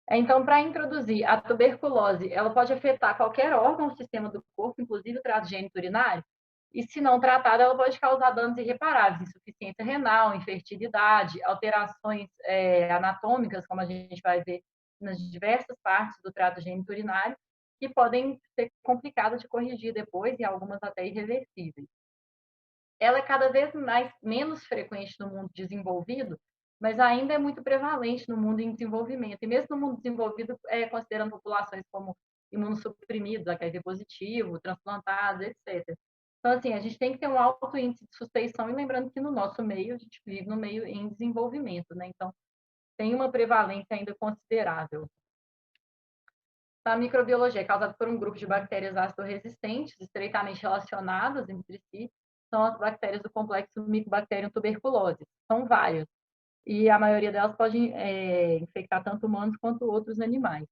Então, para introduzir a tuberculose, ela pode afetar qualquer órgão ou sistema do corpo, inclusive o trato gênito-urinário, e se não tratada, ela pode causar danos irreparáveis, insuficiência renal, infertilidade, alterações anatômicas, como a gente vai ver nas diversas partes do trato gênito-urinário, que podem ser complicadas de corrigir depois e algumas até irreversíveis. Ela é cada vez menos frequente no mundo desenvolvido, mas ainda é muito prevalente no mundo em desenvolvimento. E mesmo no mundo desenvolvido, considerando populações como imunossuprimidos, HIV positivo, transplantados, etc. Então, assim, a gente tem que ter um alto índice de suspeição, e lembrando que no nosso meio, a gente vive no meio em desenvolvimento, né? Então, tem uma prevalência ainda considerável. A microbiologia é causada por um grupo de bactérias ácido-resistentes, estreitamente relacionadas entre si, são as bactérias do complexo Mycobacterium tuberculose. São várias, e a maioria delas pode infectar tanto humanos quanto outros animais.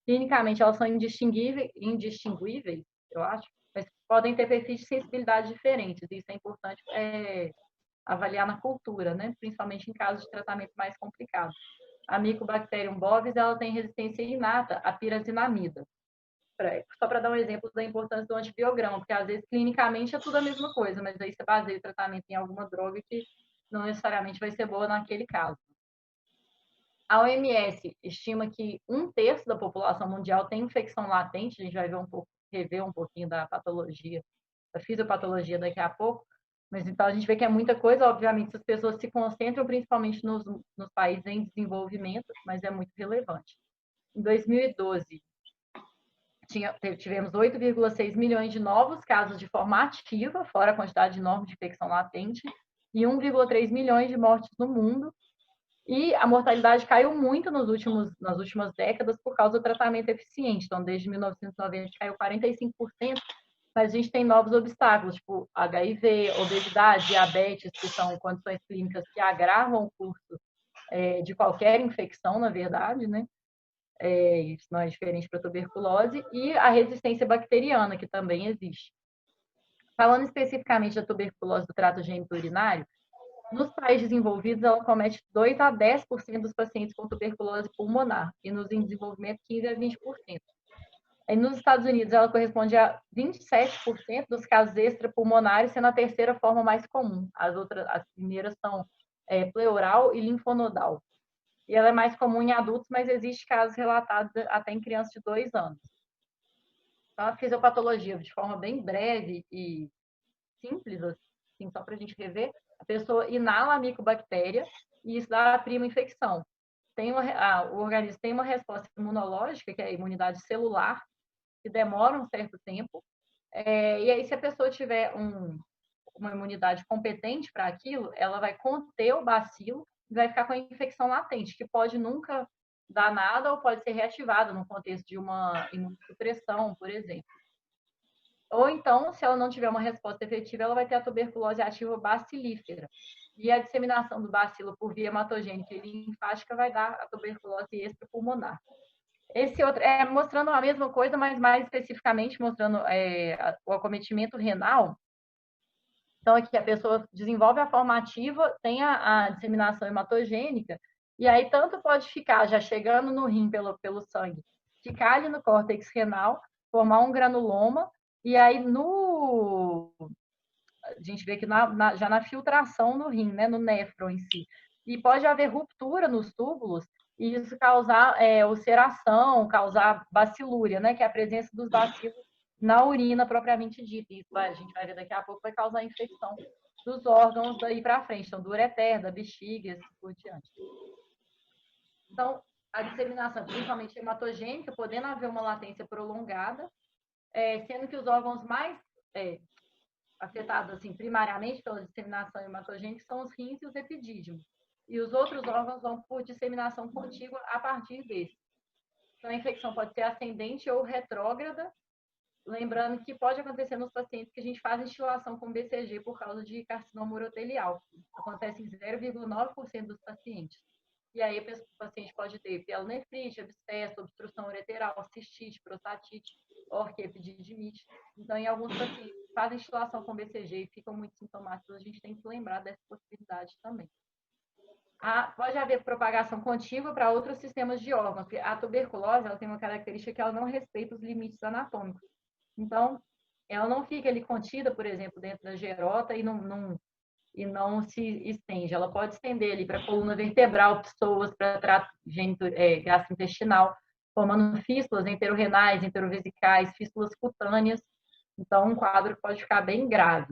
Clinicamente, elas são indistinguíveis, eu acho, mas podem ter perfis de sensibilidade diferentes, e isso é importante avaliar na cultura, né? Principalmente em casos de tratamento mais complicado. A Mycobacterium bovis, ela tem resistência inata à pirazinamida. Só para dar um exemplo da importância do antibiograma, porque às vezes clinicamente é tudo a mesma coisa, mas aí você baseia o tratamento em alguma droga que não necessariamente vai ser boa naquele caso. A OMS estima que 1/3 da população mundial tem infecção latente, a gente vai rever um pouquinho da patologia, da fisiopatologia daqui a pouco, mas então a gente vê que é muita coisa, obviamente, as pessoas se concentram principalmente nos países em desenvolvimento, mas é muito relevante. Em 2012, tivemos 8,6 milhões de novos casos de forma ativa, fora a quantidade enorme de infecção latente, e 1,3 milhões de mortes no mundo. E a mortalidade caiu muito nas últimas décadas por causa do tratamento eficiente. Então, desde 1990 caiu 45%, mas a gente tem novos obstáculos, tipo HIV, obesidade, diabetes, que são condições clínicas que agravam o curso de qualquer infecção, na verdade, né? Isso não é diferente para a tuberculose, e a resistência bacteriana, que também existe. Falando especificamente da tuberculose do trato gênito-urinário, nos países desenvolvidos, ela comete 2 a 10% dos pacientes com tuberculose pulmonar, e nos em desenvolvimento, 15 a 20%. E nos Estados Unidos, ela corresponde a 27% dos casos extrapulmonares, sendo a terceira forma mais comum. As primeiras são pleural e linfonodal. E ela é mais comum em adultos, mas existe casos relatados até em crianças de 2 anos. Então, a fisiopatologia, de forma bem breve e simples, assim, só para a gente rever, a pessoa inala a micobactéria e isso dá a prima infecção. O organismo tem uma resposta imunológica, que é a imunidade celular, que demora um certo tempo, e aí se a pessoa tiver uma imunidade competente para aquilo, ela vai conter o bacilo e vai ficar com a infecção latente, que pode nunca dar nada ou pode ser reativada no contexto de uma imunossupressão, por exemplo. Ou então, se ela não tiver uma resposta efetiva, ela vai ter a tuberculose ativa bacilífera. E a disseminação do bacilo por via hematogênica e linfática vai dar a tuberculose extrapulmonar. Esse outro é mostrando a mesma coisa, mas mais especificamente mostrando o acometimento renal. Então, aqui a pessoa desenvolve a forma ativa, tem a disseminação hematogênica, e aí tanto pode ficar já chegando no rim pelo sangue, ficar ali no córtex renal, formar um granuloma, e aí a gente vê que já na filtração no rim, né, no néfron em si. E pode haver ruptura nos túbulos, e isso causar ulceração, causar bacilúria, né, que é a presença dos bacilos na urina propriamente dita. Isso a gente vai ver daqui a pouco, vai causar infecção dos órgãos daí para frente, então do ureter, da bexiga e assim por diante. Então, a disseminação, principalmente hematogênica, podendo haver uma latência prolongada, sendo que os órgãos mais afetados assim, primariamente pela disseminação hematogênica são os rins e os epidídimos. E os outros órgãos vão por disseminação contígua a partir desse. Então, a infecção pode ser ascendente ou retrógrada, lembrando que pode acontecer nos pacientes que a gente faz instilação com BCG por causa de carcinoma urotelial. Acontece em 0,9% dos pacientes. E aí o paciente pode ter pielonefrite, abscesso, obstrução ureteral, cistite, prostatite, orquiepididimite. Então, em alguns pacientes que fazem instilação com BCG e ficam muito sintomáticos, a gente tem que lembrar dessa possibilidade também. Pode haver propagação contínua para outros sistemas de órgãos, porque a tuberculose ela tem uma característica que ela não respeita os limites anatômicos. Então, ela não fica ali contida, por exemplo, dentro da gerota e não se estende. Ela pode estender ali para a coluna vertebral, pessoas para trato gastrointestinal, formando fístulas enterorrenais, enterovesicais, fístulas cutâneas. Então, um quadro pode ficar bem grave.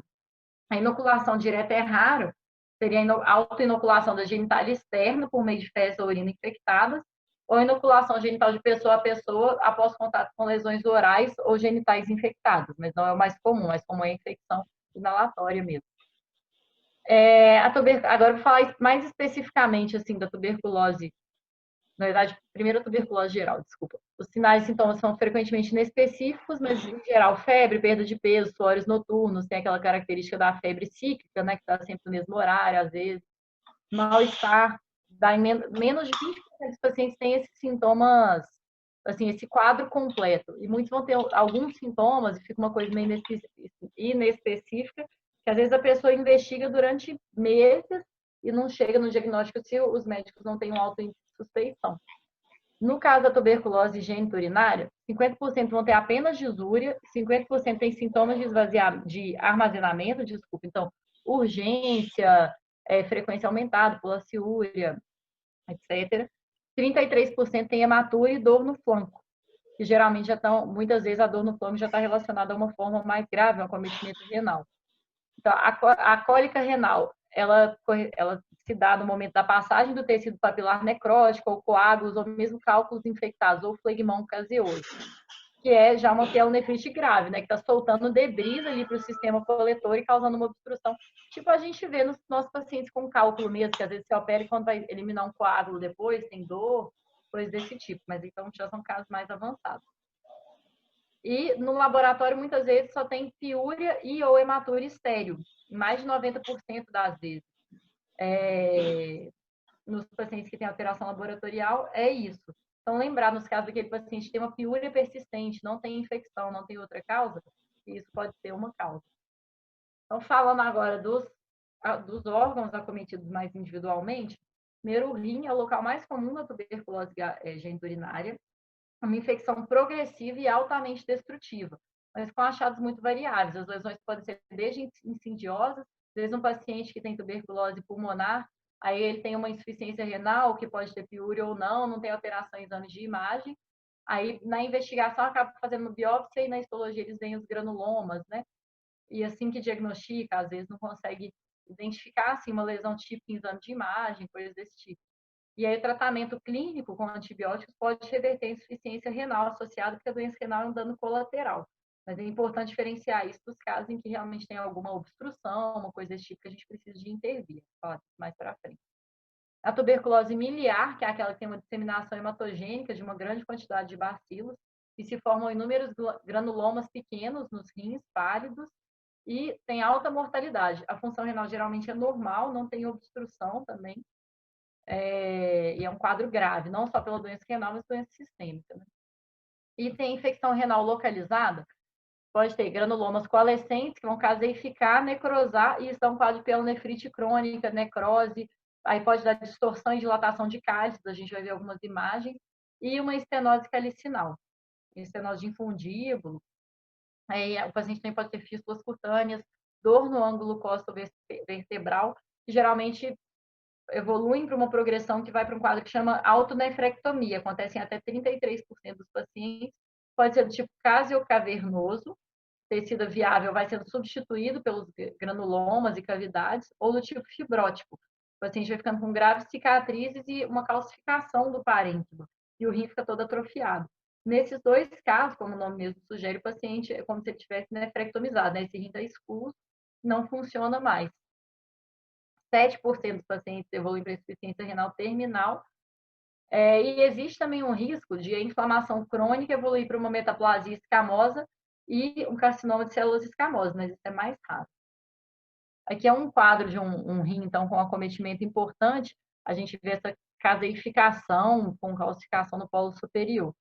A inoculação direta é raro, seria a autoinoculação da genitália externa por meio de fezes ou urina infectadas, ou inoculação genital de pessoa a pessoa após contato com lesões orais ou genitais infectadas, mas não é o mais comum é a infecção inalatória mesmo. Agora, vou falar mais especificamente assim, da tuberculose. Na verdade, primeiro a tuberculose geral, desculpa. Os sinais e sintomas são frequentemente inespecíficos, mas em geral, febre, perda de peso, suores noturnos, tem aquela característica da febre cíclica, né, que está sempre no mesmo horário, às vezes. Mal-estar, menos de 20% dos pacientes têm esses sintomas, assim, esse quadro completo. E muitos vão ter alguns sintomas e fica uma coisa meio inespecífica, que às vezes a pessoa investiga durante meses e não chega no diagnóstico se os médicos não têm um alto índice de suspeição. No caso da tuberculose geniturinária, 50% vão ter apenas disúria, 50% tem sintomas de armazenamento, desculpa, então, urgência, frequência aumentada, polaciúria, etc. 33% tem hematura e dor no flanco, que geralmente já estão, muitas vezes a dor no flanco já está relacionada a uma forma mais grave, um acometimento renal. Então, a cólica renal, ela se dá no momento da passagem do tecido papilar necrótico, ou coágulos, ou mesmo cálculos infectados, ou flegmão caseoso, que é já uma pielonefrite grave, né? Que está soltando debris ali para o sistema coletor e causando uma obstrução. Tipo a gente vê nos nossos pacientes com cálculo mesmo, que às vezes se opera e quando vai eliminar um coágulo depois, tem dor, coisas desse tipo. Mas então já são casos mais avançados. E no laboratório, muitas vezes, só tem piúria e ou hematura estéril, mais de 90% das vezes. Nos pacientes que têm alteração laboratorial, é isso. Então, lembrar, nos casos daquele paciente que tem uma piúria persistente, não tem infecção, não tem outra causa, isso pode ser uma causa. Então, falando agora dos órgãos acometidos mais individualmente, primeiro, o rim é o local mais comum da tuberculose geniturinária, uma infecção progressiva e altamente destrutiva, mas com achados muito variáveis. As lesões podem ser desde insidiosas, desde um paciente que tem tuberculose pulmonar, aí ele tem uma insuficiência renal, que pode ter piúria ou não tem alteração em exames de imagem. Aí, na investigação, acaba fazendo biópsia e na histologia eles veem os granulomas, né? E assim que diagnostica, às vezes não consegue identificar assim, uma lesão típica em exame de imagem, coisas desse tipo. E aí, o tratamento clínico com antibióticos pode reverter a insuficiência renal associada, porque a doença renal é um dano colateral. Mas é importante diferenciar isso dos casos em que realmente tem alguma obstrução, uma coisa desse tipo que a gente precisa de intervir. Vou falar mais para frente. A tuberculose miliar, que é aquela que tem uma disseminação hematogênica de uma grande quantidade de bacilos, e se formam inúmeros granulomas pequenos nos rins, pálidos, e tem alta mortalidade. A função renal geralmente é normal, não tem obstrução também, e é um quadro grave, não só pela doença renal, mas doença sistêmica. Né? E tem infecção renal localizada, pode ter granulomas coalescentes que vão caseificar, necrosar e estão quadro de pielonefrite crônica, necrose, aí pode dar distorção e dilatação de cálices, a gente vai ver algumas imagens, e uma estenose calicinal, estenose de infundíbulo, aí o paciente também pode ter fístulas cutâneas, dor no ângulo costo-vertebral, que geralmente evoluem para uma progressão que vai para um quadro que chama autonefrectomia. Acontece em até 33% dos pacientes. Pode ser do tipo caseo-cavernoso, tecido viável vai sendo substituído pelos granulomas e cavidades, ou do tipo fibrótico. O paciente vai ficando com graves cicatrizes e uma calcificação do parênquima, e o rim fica todo atrofiado. Nesses dois casos, como o nome mesmo sugere, o paciente é como se ele tivesse nefrectomizado, né? Esse rim está expulso, não funciona mais. 7% dos pacientes evoluem para insuficiência renal terminal. E existe também um risco de a inflamação crônica evoluir para uma metaplasia escamosa e um carcinoma de células escamosas, mas isso é mais raro. Aqui é um quadro de um rim, então, com acometimento importante. A gente vê essa caseificação com calcificação no polo superior.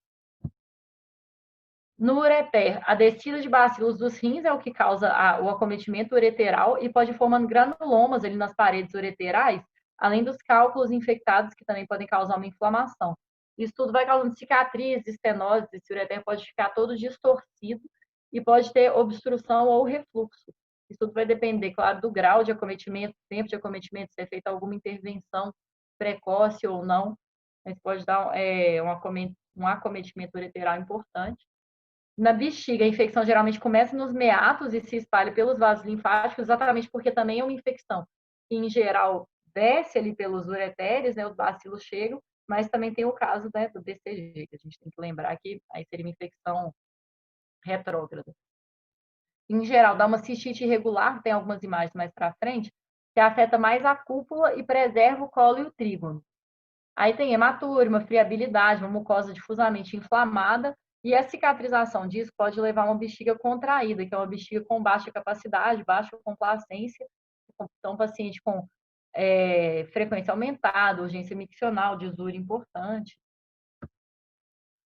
No ureter, a descida de bacilos dos rins é o que causa o acometimento ureteral e pode ir formando granulomas ali nas paredes ureterais, além dos cálculos infectados, que também podem causar uma inflamação. Isso tudo vai causando cicatrizes, estenoses, esse ureter pode ficar todo distorcido e pode ter obstrução ou refluxo. Isso tudo vai depender, claro, do grau de acometimento, tempo de acometimento, se é feita alguma intervenção precoce ou não. Mas pode dar um acometimento ureteral importante. Na bexiga, a infecção geralmente começa nos meatos e se espalha pelos vasos linfáticos, exatamente porque também é uma infecção que, em geral, desce ali pelos ureteres, né, os bacilos chegam, mas também tem o caso, né, do BCG, que a gente tem que lembrar que aí seria uma infecção retrógrada. Em geral, dá uma cistite irregular, tem algumas imagens mais para frente, que afeta mais a cúpula e preserva o colo e o trígono. Aí tem hematúria, uma friabilidade, uma mucosa difusamente inflamada, e a cicatrização disso pode levar a uma bexiga contraída, que é uma bexiga com baixa capacidade, baixa complacência, então paciente com frequência aumentada, urgência miccional, desúria importante.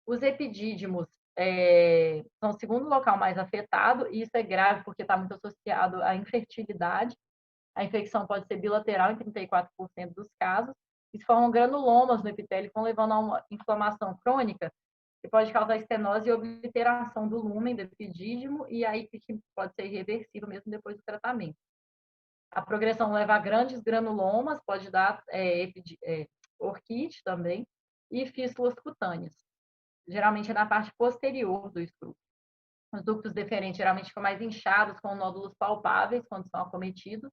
Os epidídimos são o segundo local mais afetado, e isso é grave porque está muito associado à infertilidade. A infecção pode ser bilateral em 34% dos casos, e se formam granulomas no epitélio, que vão levando a uma inflamação crônica, que pode causar estenose e obliteração do lúmen do epidídimo, e aí que pode ser irreversível mesmo depois do tratamento. A progressão leva a grandes granulomas, pode dar orquite também, e fístulas cutâneas. Geralmente é na parte posterior do estrupo. Os ductos deferentes geralmente ficam mais inchados, com nódulos palpáveis quando são acometidos,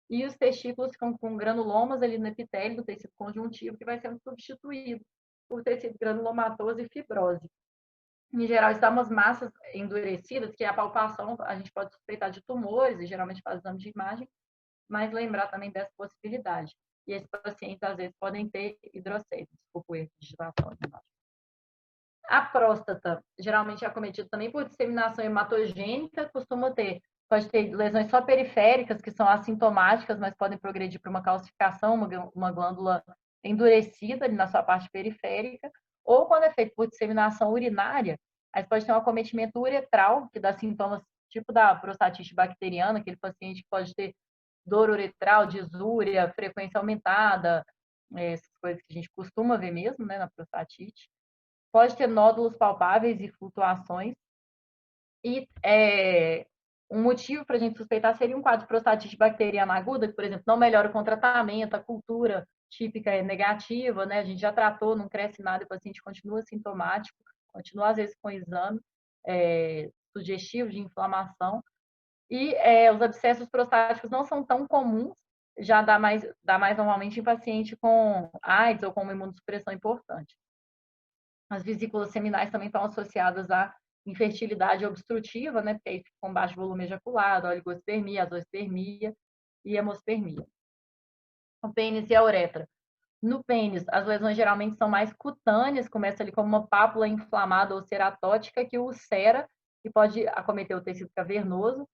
e os testículos ficam com granulomas ali no epitélio do tecido conjuntivo, que vai sendo substituído por tecido granulomatoso e fibrose. Em geral, isso dá umas massas endurecidas, que a palpação a gente pode suspeitar de tumores, e geralmente faz exame de imagem, mas lembrar também dessa possibilidade. E esses pacientes, às vezes, podem ter hidrocele, desculpa o erro de digitação. A próstata, geralmente é acometida também por disseminação hematogênica, pode ter lesões só periféricas, que são assintomáticas, mas podem progredir para uma calcificação, uma glândula endurecida ali na sua parte periférica, ou quando é feito por disseminação urinária, aí pode ter um acometimento uretral, que dá sintomas tipo da prostatite bacteriana, aquele paciente que pode ter dor uretral, disúria, frequência aumentada, essas coisas que a gente costuma ver mesmo, né, na prostatite. Pode ter nódulos palpáveis e flutuações. E um motivo para a gente suspeitar seria um quadro de prostatite bacteriana aguda, que, por exemplo, não melhora com tratamento, a cultura típica é negativa, né? A gente já tratou, não cresce nada, o paciente continua sintomático, continua às vezes com exame sugestivo de inflamação. E os abscessos prostáticos não são tão comuns, já dá mais normalmente em paciente com AIDS ou com uma imunossupressão importante. As vesículas seminais também estão associadas à infertilidade obstrutiva, né? Porque aí fica com baixo volume ejaculado, oligospermia, azoospermia e hemospermia. O pênis e a uretra. No pênis, as lesões geralmente são mais cutâneas, começa ali como uma pápula inflamada ou ceratótica que ulcera e pode acometer o tecido cavernoso,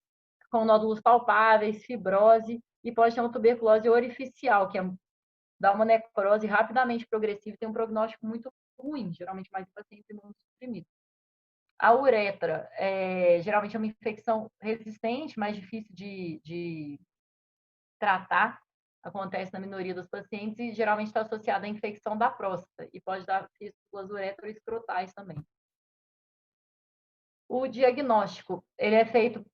com nódulos palpáveis, fibrose, e pode ter uma tuberculose orificial, que dá uma necrose rapidamente progressiva e tem um prognóstico muito ruim, geralmente mais em pacientes imunossuprimidos. A uretra geralmente é uma infecção resistente, mais difícil de tratar, acontece na minoria dos pacientes e geralmente está associada à infecção da próstata e pode dar fístulas uretroescrotais também. O diagnóstico, ele é feito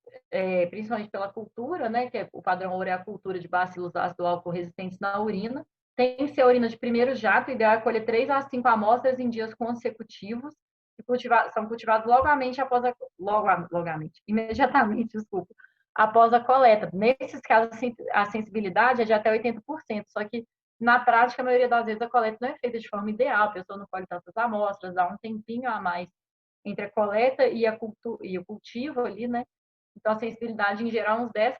principalmente pela cultura, né, que o padrão ouro é a cultura de bacilos ácido álcool resistentes na urina. Tem que ser a urina de primeiro jato, ideal é colher 3 a 5 amostras em dias consecutivos, e são cultivados imediatamente, desculpa, após a coleta. Nesses casos, a sensibilidade é de até 80%, só que na prática, a maioria das vezes, a coleta não é feita de forma ideal, a pessoa não colhe tantas amostras, dá um tempinho a mais entre a coleta e o cultivo ali, né? Então, a sensibilidade, em geral, uns 10%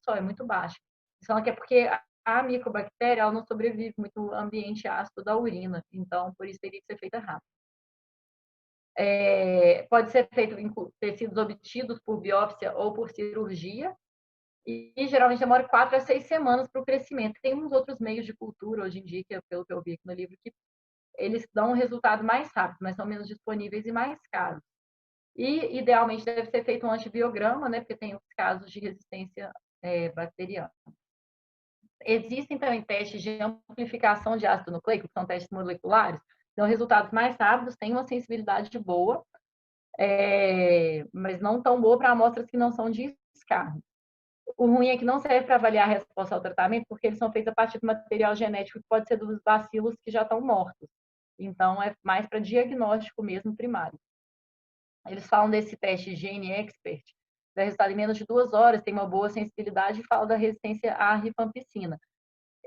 só, é muito baixa. Só que é porque a micobactéria ela não sobrevive muito no ambiente ácido da urina, então, por isso teria que ser feita rápido. Pode ser feito em tecidos obtidos por biópsia ou por cirurgia, e geralmente demora 4 a 6 semanas para o crescimento. Tem uns outros meios de cultura hoje em dia, que, pelo que eu vi aqui no livro, que eles dão um resultado mais rápido, mas são menos disponíveis e mais caros. E, idealmente, deve ser feito um antibiograma, né? Porque tem os casos de resistência bacteriana. Existem também testes de amplificação de ácido nucleico, que são testes moleculares, dão resultados mais rápidos, têm uma sensibilidade boa, mas não tão boa para amostras que não são de escárnio. O ruim é que não serve para avaliar a resposta ao tratamento, porque eles são feitos a partir do material genético que pode ser dos bacilos que já estão mortos. Então, é mais para diagnóstico mesmo primário. Eles falam desse teste Gene Expert, dá resultado em menos de 2 horas, tem uma boa sensibilidade e fala da resistência à rifampicina.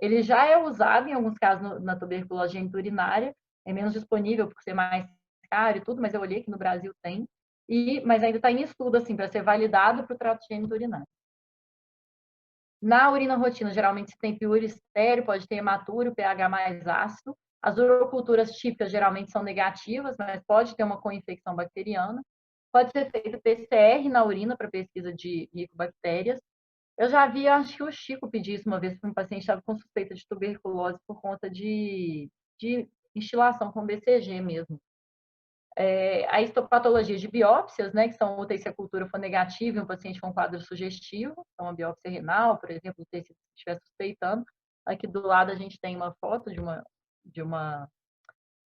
Ele já é usado em alguns casos na tuberculose geniturinária, é menos disponível por ser mais caro e tudo, mas eu olhei que no Brasil tem, mas ainda está em estudo assim, para ser validado para o trato geniturinário. Na urina rotina, geralmente se tem piúria estéreo, pode ter hematúrio, pH mais ácido. As uroculturas típicas geralmente são negativas, mas pode ter uma co-infecção bacteriana. Pode ser feito PCR na urina para pesquisa de micobactérias. Eu já vi, acho que o Chico pediu isso uma vez para um paciente que estava com suspeita de tuberculose por conta de instilação com BCG mesmo. A histopatologia de biópsias, né, que são úteis se a cultura for negativa em um paciente com quadro sugestivo, então a biópsia renal, por exemplo, o tecido que estiver suspeitando. Aqui do lado a gente tem uma foto de uma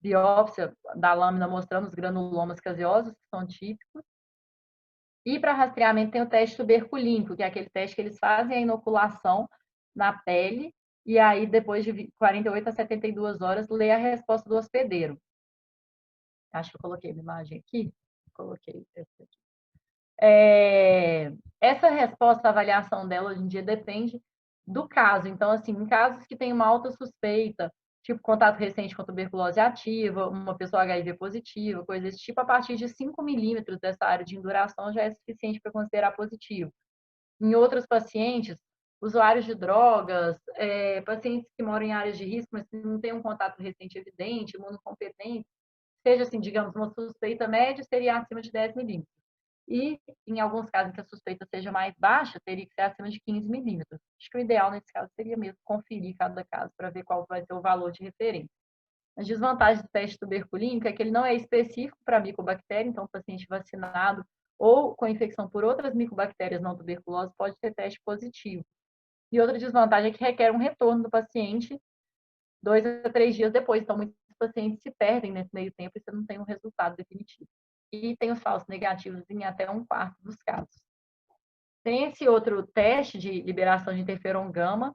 biópsia da lâmina mostrando os granulomas caseosos, que são típicos. E para rastreamento tem o teste tuberculínico, que é aquele teste que eles fazem a inoculação na pele, e aí depois de 48 a 72 horas lê a resposta do hospedeiro. Acho que eu coloquei uma imagem aqui. Coloquei essa aqui. Essa resposta, a avaliação dela hoje em dia depende do caso. Então, assim, em casos que tem uma alta suspeita, tipo contato recente com tuberculose ativa, uma pessoa HIV positiva, coisa desse tipo, a partir de 5 milímetros dessa área de induração já é suficiente para considerar positivo. Em outros pacientes, usuários de drogas, pacientes que moram em áreas de risco, mas que não têm um contato recente evidente, imunocompetentes, seja assim, digamos, uma suspeita média seria acima de 10 milímetros. E, em alguns casos que a suspeita seja mais baixa, teria que ser acima de 15 milímetros. Acho que o ideal nesse caso seria mesmo conferir cada caso para ver qual vai ser o valor de referência. As desvantagens do teste tuberculínico é que ele não é específico para micobactéria, então o paciente vacinado ou com infecção por outras micobactérias não tuberculosas pode ter teste positivo. E outra desvantagem é que requer um retorno do paciente 2 a 3 dias depois. Então, muitos pacientes se perdem nesse meio tempo e você não tem um resultado definitivo. E tem os falsos negativos em até 1/4 dos casos. Tem esse outro teste de liberação de interferon gama,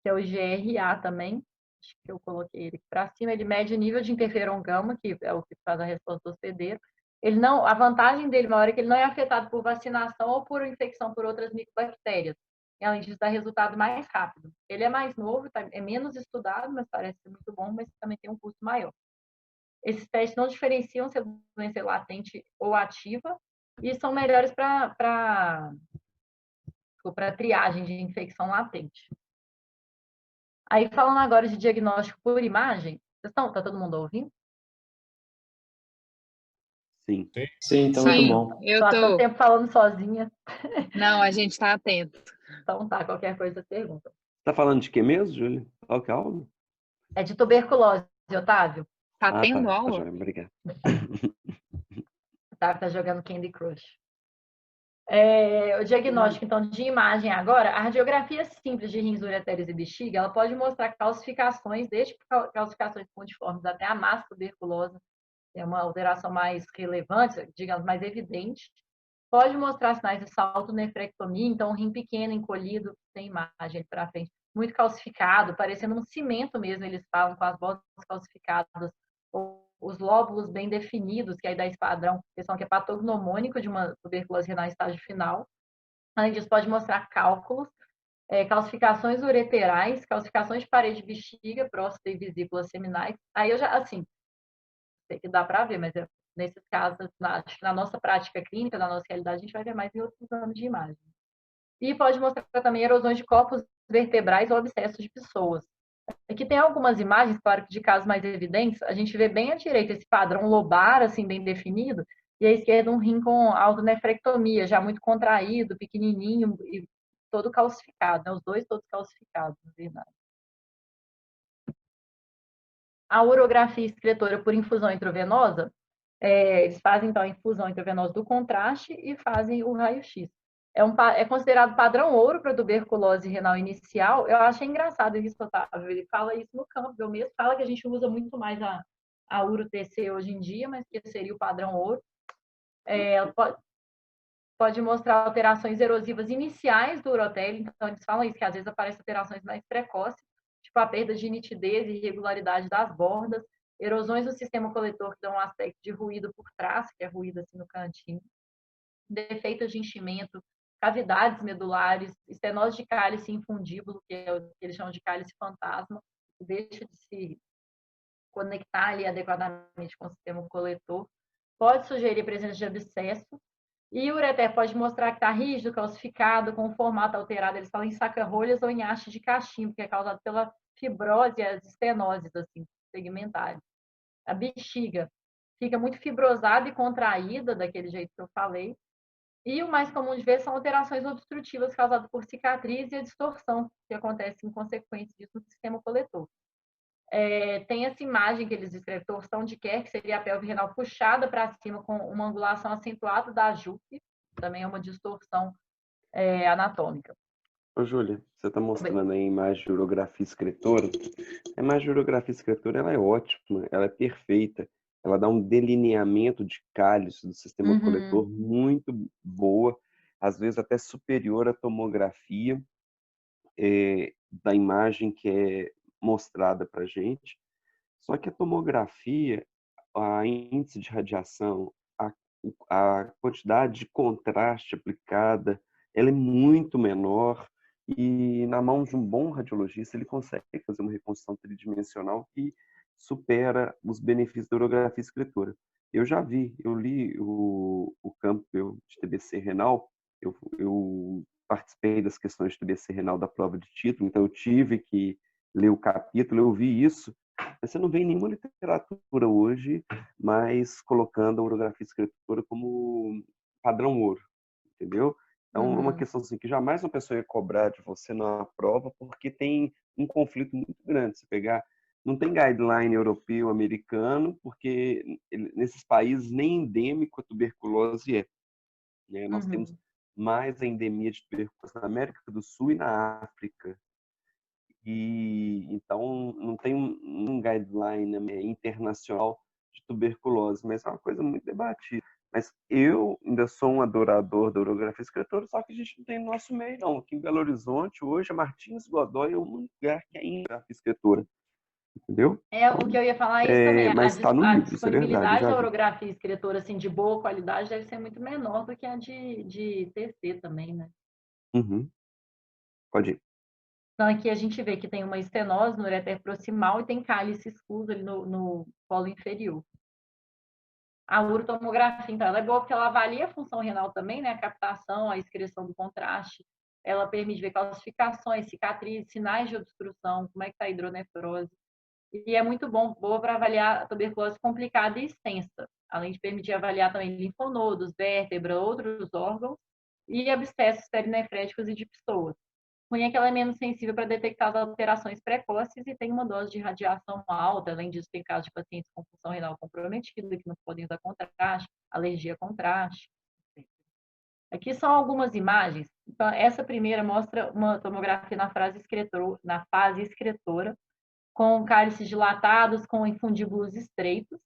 que é o GRA também. Acho que eu coloquei ele para cima. Ele mede o nível de interferon gama, que é o que faz a resposta do hospedeiro. Ele não, a vantagem dele maior é que ele não é afetado por vacinação ou por infecção por outras micobactérias. E, além disso, dá resultado mais rápido. Ele é mais novo, é menos estudado, mas parece ser muito bom, mas também tem um custo maior. Esses testes não diferenciam se a doença é latente ou ativa e são melhores para triagem de infecção latente. Aí, falando agora de diagnóstico por imagem, tá todo mundo ouvindo? Sim. Sim, tá muito bom. Eu tô há tanto tempo falando sozinha. Não, a gente está atento. Então tá, qualquer coisa pergunta. Tá falando de quê mesmo, Júlia? Qual que é a aula? É de tuberculose, Otávio. Tá tendo aula? Tá, obrigado. Otávio tá jogando Candy Crush. O diagnóstico, então, de imagem agora, a radiografia simples de rins, ureteres e bexiga, ela pode mostrar calcificações, desde calcificações pontiformes até a massa tuberculosa, que é uma alteração mais relevante, digamos, mais evidente. Pode mostrar sinais de saltonefrectomia, então um rim pequeno, encolhido, tem imagem para frente, muito calcificado, parecendo um cimento mesmo, eles falam, com as bolsas calcificadas, os lóbulos bem definidos, que aí dá esse padrão, que é patognomônico de uma tuberculose renal em estágio final. Além disso, pode mostrar cálculos, calcificações ureterais, calcificações de parede de bexiga, próstata e vesículas seminais. Aí eu já, assim, sei que dá para ver, mas nesses casos, acho que na nossa prática clínica, na nossa realidade, a gente vai ver mais em outros anos de imagem. E pode mostrar também erosões de corpos vertebrais ou abscessos de pessoas. Aqui tem algumas imagens, claro que de casos mais evidentes, a gente vê bem à direita esse padrão lobar, assim, bem definido, e à esquerda um rim com autonefrectomia, já muito contraído, pequenininho e todo calcificado, né? Os dois todos calcificados, na verdade. A urografia excretora por infusão intravenosa, eles fazem, então, a infusão intravenosa do contraste e fazem o raio-x. É considerado padrão ouro para tuberculose renal inicial. Eu achei engraçado isso, Otávio. Ele fala isso no campo. Eu mesmo fala que a gente usa muito mais a uro-TC hoje em dia, mas que seria o padrão ouro. Pode mostrar alterações erosivas iniciais do urotélio. Então, eles falam isso, que às vezes aparecem alterações mais precoces, tipo a perda de nitidez e irregularidade das bordas, erosões do sistema coletor que dão um aspecto de ruído por trás, que é ruído assim no cantinho, defeitos de enchimento, cavidades medulares, estenose de cálice infundíbulo, que é o que eles chamam de cálice fantasma, que deixa de se conectar ali adequadamente com o sistema coletor. Pode sugerir presença de abscesso. E o ureter pode mostrar que está rígido, calcificado, com um formato alterado. Eles falam em saca-rolhas ou em haste de cachimbo, que é causado pela fibrose e as estenoses assim, segmentares. A bexiga fica muito fibrosada e contraída, daquele jeito que eu falei. E o mais comum de ver são alterações obstrutivas causadas por cicatriz e a distorção, que acontece em consequência disso no sistema coletor. Tem essa imagem que eles descrevem, torção de Kerr, que seria a pelve renal puxada para cima com uma angulação acentuada da jupe, também é uma distorção anatômica. Ô, Júlia, você está Bem, mostrando aí a imagem de urografia excretora. A imagem de urografia excretora ela é ótima, ela é perfeita. Ela dá um delineamento de cálice do sistema coletor muito boa, às vezes até superior à tomografia da imagem que é mostrada para a gente. Só que a tomografia, a índice de radiação, a quantidade de contraste aplicada, ela é muito menor e na mão de um bom radiologista ele consegue fazer uma reconstrução tridimensional que supera os benefícios da urografia escritora. Eu já vi, eu li o campo de TBC renal, eu participei das questões de TBC renal da prova de título, então eu tive que ler o capítulo, eu vi isso. Você não vê em nenhuma literatura hoje, mas colocando a urografia escritora como padrão ouro, entendeu? Então, é uma questão assim, que jamais uma pessoa ia cobrar de você na prova, porque tem um conflito muito grande. Se pegar, não tem guideline europeu, americano, porque nesses países nem endêmico a tuberculose é. Né? Nós temos mais a endemia de tuberculose na América do Sul e na África. E então não tem um guideline, né, internacional de tuberculose, mas é uma coisa muito debatida. Mas eu ainda sou um adorador da urografia escritora, só que a gente não tem no nosso meio, não. Aqui em Belo Horizonte, hoje, a Martins Godoy é o único lugar que é em urografia escritora, entendeu? o que eu ia falar é isso também. Mas está no A livro, isso é verdade, eu disponibilidade já da vi. orografia escritora assim, de boa qualidade deve ser muito menor do que a de TC também, né? Uhum. Pode ir. Então, aqui a gente vê que tem uma estenose no ureter proximal e tem cálice escuso ali no polo inferior. A urotomografia, então, ela é boa porque ela avalia a função renal também, né? A captação, a excreção do contraste. Ela permite ver calcificações, cicatrizes, sinais de obstrução, como é que está a hidronefrose. E é muito boa para avaliar a tuberculose complicada e extensa, além de permitir avaliar também linfonodos, vértebra, outros órgãos e abscessos perinefréticos e de pessoas. O ruim é que ela é menos sensível para detectar as alterações precoces e tem uma dose de radiação alta. Além disso, tem casos de pacientes com função renal comprometida, que não podem usar contraste, alergia a contraste. Aqui são algumas imagens. Então, essa primeira mostra uma tomografia na fase excretora, com cálices dilatados, com infundíbulos estreitos,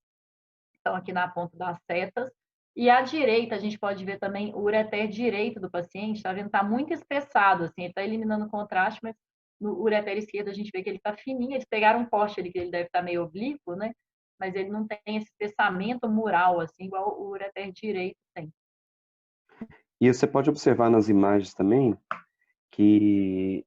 estão aqui na ponta das setas. E à direita, a gente pode ver também o ureter direito do paciente, está vendo? Está muito espessado, assim, ele está eliminando o contraste, mas no ureter esquerdo a gente vê que ele está fininho. Eles pegaram um poste ali que ele deve estar meio oblíquo, né? Mas ele não tem esse espessamento mural, assim, igual o ureter direito tem. E você pode observar nas imagens também que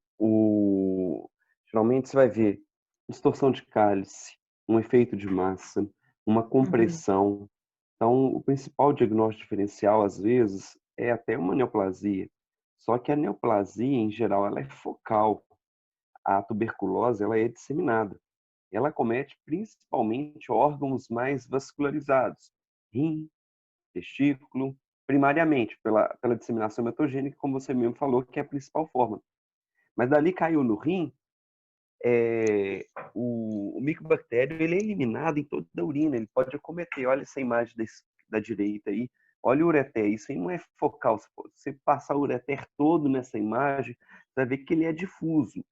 geralmente você vai ver distorção de cálice, um efeito de massa, uma compressão. Então, o principal diagnóstico diferencial, às vezes, é até uma neoplasia. Só que a neoplasia, em geral, ela é focal. A tuberculose, ela é disseminada. Ela acomete principalmente órgãos mais vascularizados, rim, testículo, primariamente pela disseminação hematogênica, como você mesmo falou, que é a principal forma. Mas dali caiu no rim, o micobactério ele é eliminado em toda a urina, ele pode acometer. Olha essa imagem da direita aí, Olha o ureter, isso aí não é focal. Se você passar o ureter todo nessa imagem, você vai ver que ele é difuso.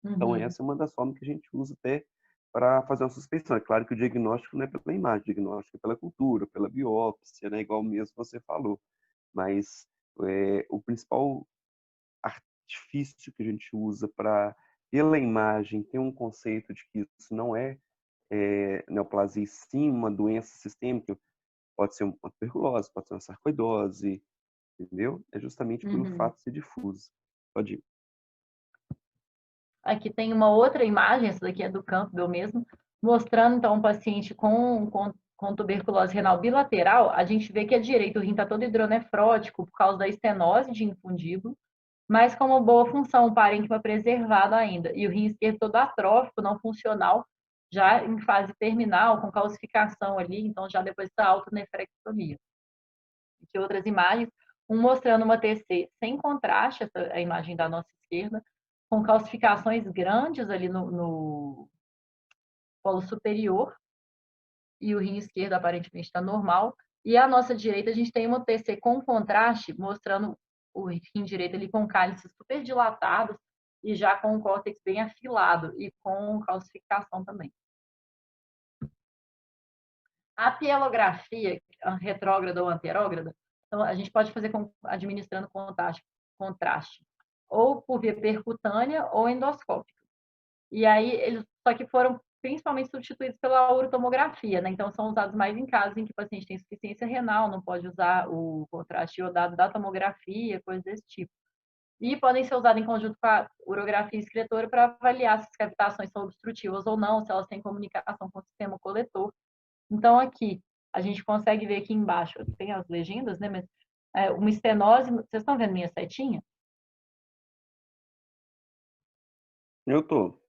Então, essa é uma das formas que a gente usa até para fazer uma suspeição. É claro que o diagnóstico não é pela imagem, o diagnóstico é pela cultura, pela biópsia, né? Igual mesmo você falou. Mas o principal artifício que a gente usa para, pela imagem, ter um conceito de que isso não é neoplasia, sim uma doença sistêmica, pode ser uma tuberculose, pode ser uma sarcoidose, entendeu? É justamente pelo fato de ser difuso. Pode ir. Aqui tem uma outra imagem, essa daqui é do Campbell mesmo, mostrando então um paciente com tuberculose renal bilateral. A gente vê que a direita, o rim está todo hidronefrótico por causa da estenose de infundíbulo, mas com uma boa função, o parênquima preservado ainda. E o rim esquerdo todo atrófico, não funcional, já em fase terminal, com calcificação ali, então já depois da autonefrectomia. Aqui outras imagens, um mostrando uma TC sem contraste, essa é a imagem da nossa esquerda, com calcificações grandes ali no polo superior, e o rim esquerdo aparentemente está normal. E à nossa direita a gente tem uma TC com contraste, mostrando o rim direito ali com cálices super dilatados e já com o córtex bem afilado e com calcificação também. A pielografia retrógrada ou anterógrada, então a gente pode fazer administrando contraste ou por via percutânea ou endoscópica. E aí, eles só que foram principalmente substituídos pela urotomografia, né? Então, são usados mais em casos em que o paciente tem insuficiência renal, não pode usar o contraste iodado da tomografia, coisas desse tipo. E podem ser usados em conjunto com a urografia excretora para avaliar se as cavitações são obstrutivas ou não, se elas têm comunicação com o sistema coletor. Então, aqui, a gente consegue ver aqui embaixo, tem as legendas, né? Mas uma estenose, vocês estão vendo minha setinha? Eu tô.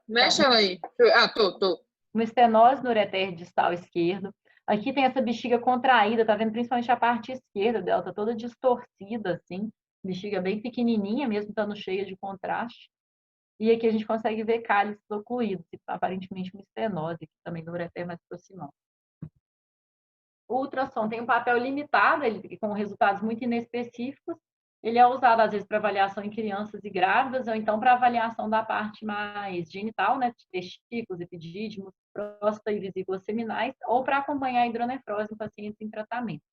Mexe ela aí. Ah, tô. Uma estenose no ureter distal esquerdo. Aqui tem essa bexiga contraída, tá vendo principalmente a parte esquerda dela, tá toda distorcida, assim. Bexiga bem pequenininha, mesmo estando cheia de contraste. E aqui a gente consegue ver cálices ocluídos, aparentemente uma estenose aqui também no ureter mais proximal. O ultrassom tem um papel limitado, ele, com resultados muito inespecíficos. Ele é usado, às vezes, para avaliação em crianças e grávidas, ou então para avaliação da parte mais genital, né, de testículos, epidídimos, próstata e vesículas seminais, ou para acompanhar a hidronefrose em pacientes em tratamento.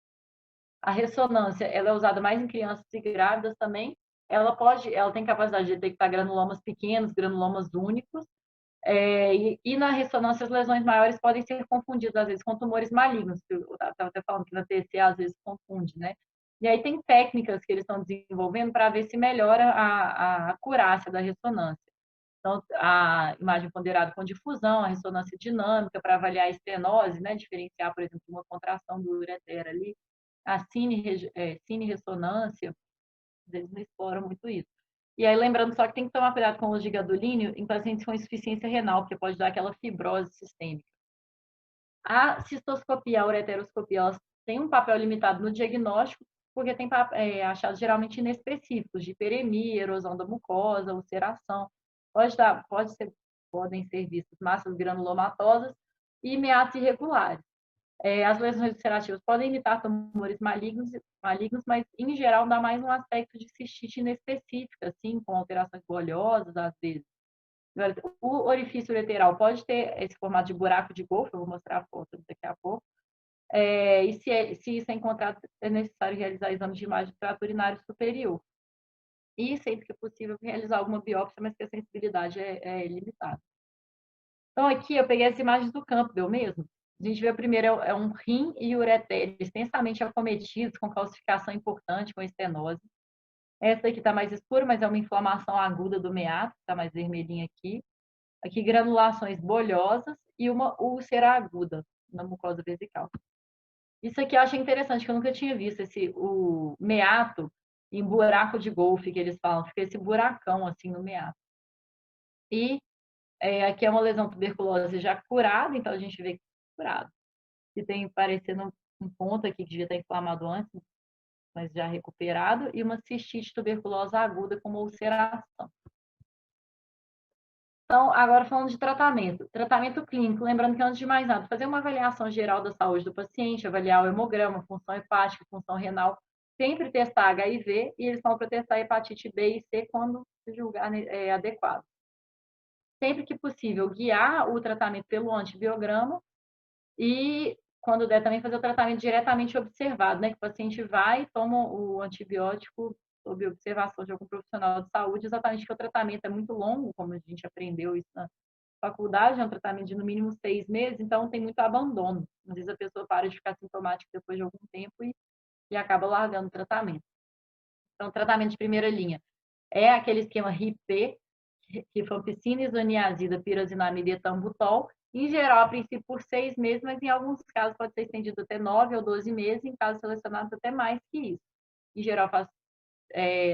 A ressonância, ela é usada mais em crianças e grávidas também. Ela tem capacidade de detectar granulomas pequenos, granulomas únicos, e na ressonância, as lesões maiores podem ser confundidas, às vezes, com tumores malignos. Eu estava até falando que na TCE, às vezes, confunde, né? E aí tem técnicas que eles estão desenvolvendo para ver se melhora a acurácia da ressonância. Então, a imagem ponderada com difusão, a ressonância dinâmica para avaliar a estenose, né? Diferenciar, por exemplo, uma contração do ureter ali. A cine-ressonância, eles não exploram muito isso. E aí, lembrando só que tem que tomar cuidado com o uso de gadolínio em pacientes com insuficiência renal, porque pode dar aquela fibrose sistêmica. A cistoscopia, a ureteroscopia, elas têm um papel limitado no diagnóstico, porque tem achados geralmente inespecíficos, de hiperemia, erosão da mucosa, ulceração. Podem ser vistas massas granulomatosas e meatos irregulares. As lesões ulcerativas podem imitar tumores malignos, mas em geral dá mais um aspecto de cistite inespecífica, assim, com alterações bolhosas às vezes. O orifício ureteral pode ter esse formato de buraco de golfe, eu vou mostrar a foto daqui a pouco. E se isso é encontrado, é necessário realizar exames de imagem do trato urinário superior. E, sempre que possível, realizar alguma biópsia, mas que a sensibilidade é limitada. Então, aqui eu peguei as imagens do Campbell mesmo. A gente vê o primeiro é um rim e ureter extensamente acometidos, com calcificação importante, com estenose. Essa aqui está mais escura, mas é uma inflamação aguda do meato, está mais vermelhinha aqui. Aqui, granulações bolhosas e uma úlcera aguda na mucosa vesical. Isso aqui eu achei interessante, que eu nunca tinha visto o meato em buraco de golfe, que eles falam. Fica esse buracão assim no meato. E aqui é uma lesão tuberculose já curada, então a gente vê que é curado. E tem parecendo um ponto aqui que devia estar inflamado antes, mas já recuperado, e uma cistite tuberculosa aguda com uma ulceração. Então, agora falando de tratamento. Tratamento clínico, lembrando que antes de mais nada, fazer uma avaliação geral da saúde do paciente, avaliar o hemograma, função hepática, função renal, sempre testar HIV e eles vão para testar hepatite B e C quando se julgar adequado. Sempre que possível, guiar o tratamento pelo antibiograma e, quando der, também fazer o tratamento diretamente observado, né? Que o paciente vai e toma o antibiótico sob observação de algum profissional de saúde, exatamente porque o tratamento é muito longo, como a gente aprendeu isso na faculdade, é um tratamento de no mínimo 6 meses, então tem muito abandono. Às vezes a pessoa para de ficar sintomática depois de algum tempo e acaba largando o tratamento. Então, tratamento de primeira linha é aquele esquema RIP, rifampicina, isoniazida, pirazinamida e etambutol, em geral, a princípio, por 6 meses, mas em alguns casos pode ser estendido até 9 ou 12 meses, em casos selecionados até mais que isso. Em geral, faz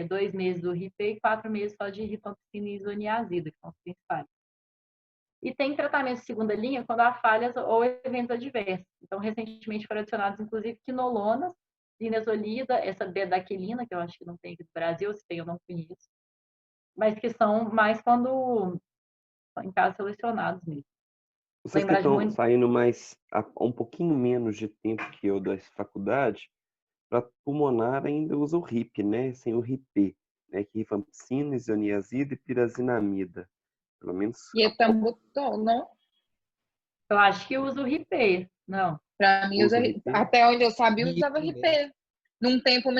2 meses do RIP e 4 meses só de rifampicina e isoniazida, que são os principais. E tem tratamento de segunda linha quando há falhas ou eventos adversos. Então, recentemente foram adicionados, inclusive, quinolonas, linezolida, essa bedaquilina, que eu acho que não tem aqui no Brasil, se tem eu não conheço, mas que são mais quando em casos selecionados mesmo. Vocês que Lembrar de estão saindo mais há um pouquinho menos de tempo que eu da faculdade, para pulmonar ainda usa o RIP, né? Sem o RIP, né? Que rifampicina, isoniazida e pirazinamida. Pelo menos E etambutol, não? Eu acho que usa o RIP, não. Para mim, usa o RIP. até onde eu sabia, usava RIP RIP. Num tempo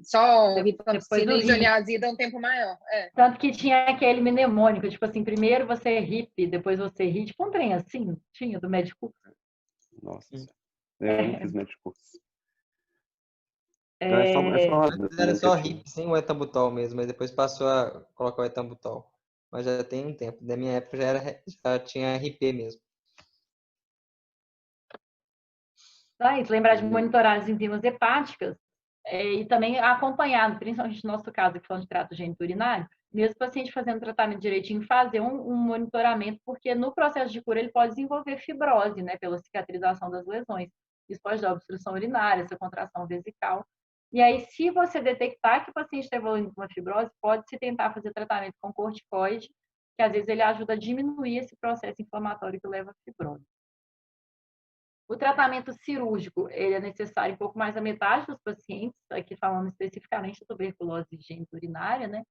só Depois rifampicina do e RIP. isoniazida é um tempo maior. Tanto que tinha aquele mnemônico, tipo assim, primeiro você é RIP, depois você RIP, tipo um trem assim, tinha do médico. Nossa senhora. Eu não fiz médico. Antes era só RIP, sem o etambutol mesmo, mas depois passou a colocar o etambutol. Mas já tem um tempo. Da minha época já tinha RIP mesmo. Lembrar de monitorar as enzimas hepáticas e também acompanhado, principalmente no nosso caso, que falando de trato gênito urinário, mesmo o paciente fazendo tratamento direitinho, fazer um monitoramento, porque no processo de cura ele pode desenvolver fibrose, né, pela cicatrização das lesões. Isso pode dar obstrução urinária, essa contração vesical. E aí, se você detectar que o paciente está evoluindo com uma fibrose, pode-se tentar fazer tratamento com corticoide, que às vezes ele ajuda a diminuir esse processo inflamatório que leva à fibrose. O tratamento cirúrgico, ele é necessário em pouco mais da metade dos pacientes, aqui falando especificamente da tuberculose geniturinária, né?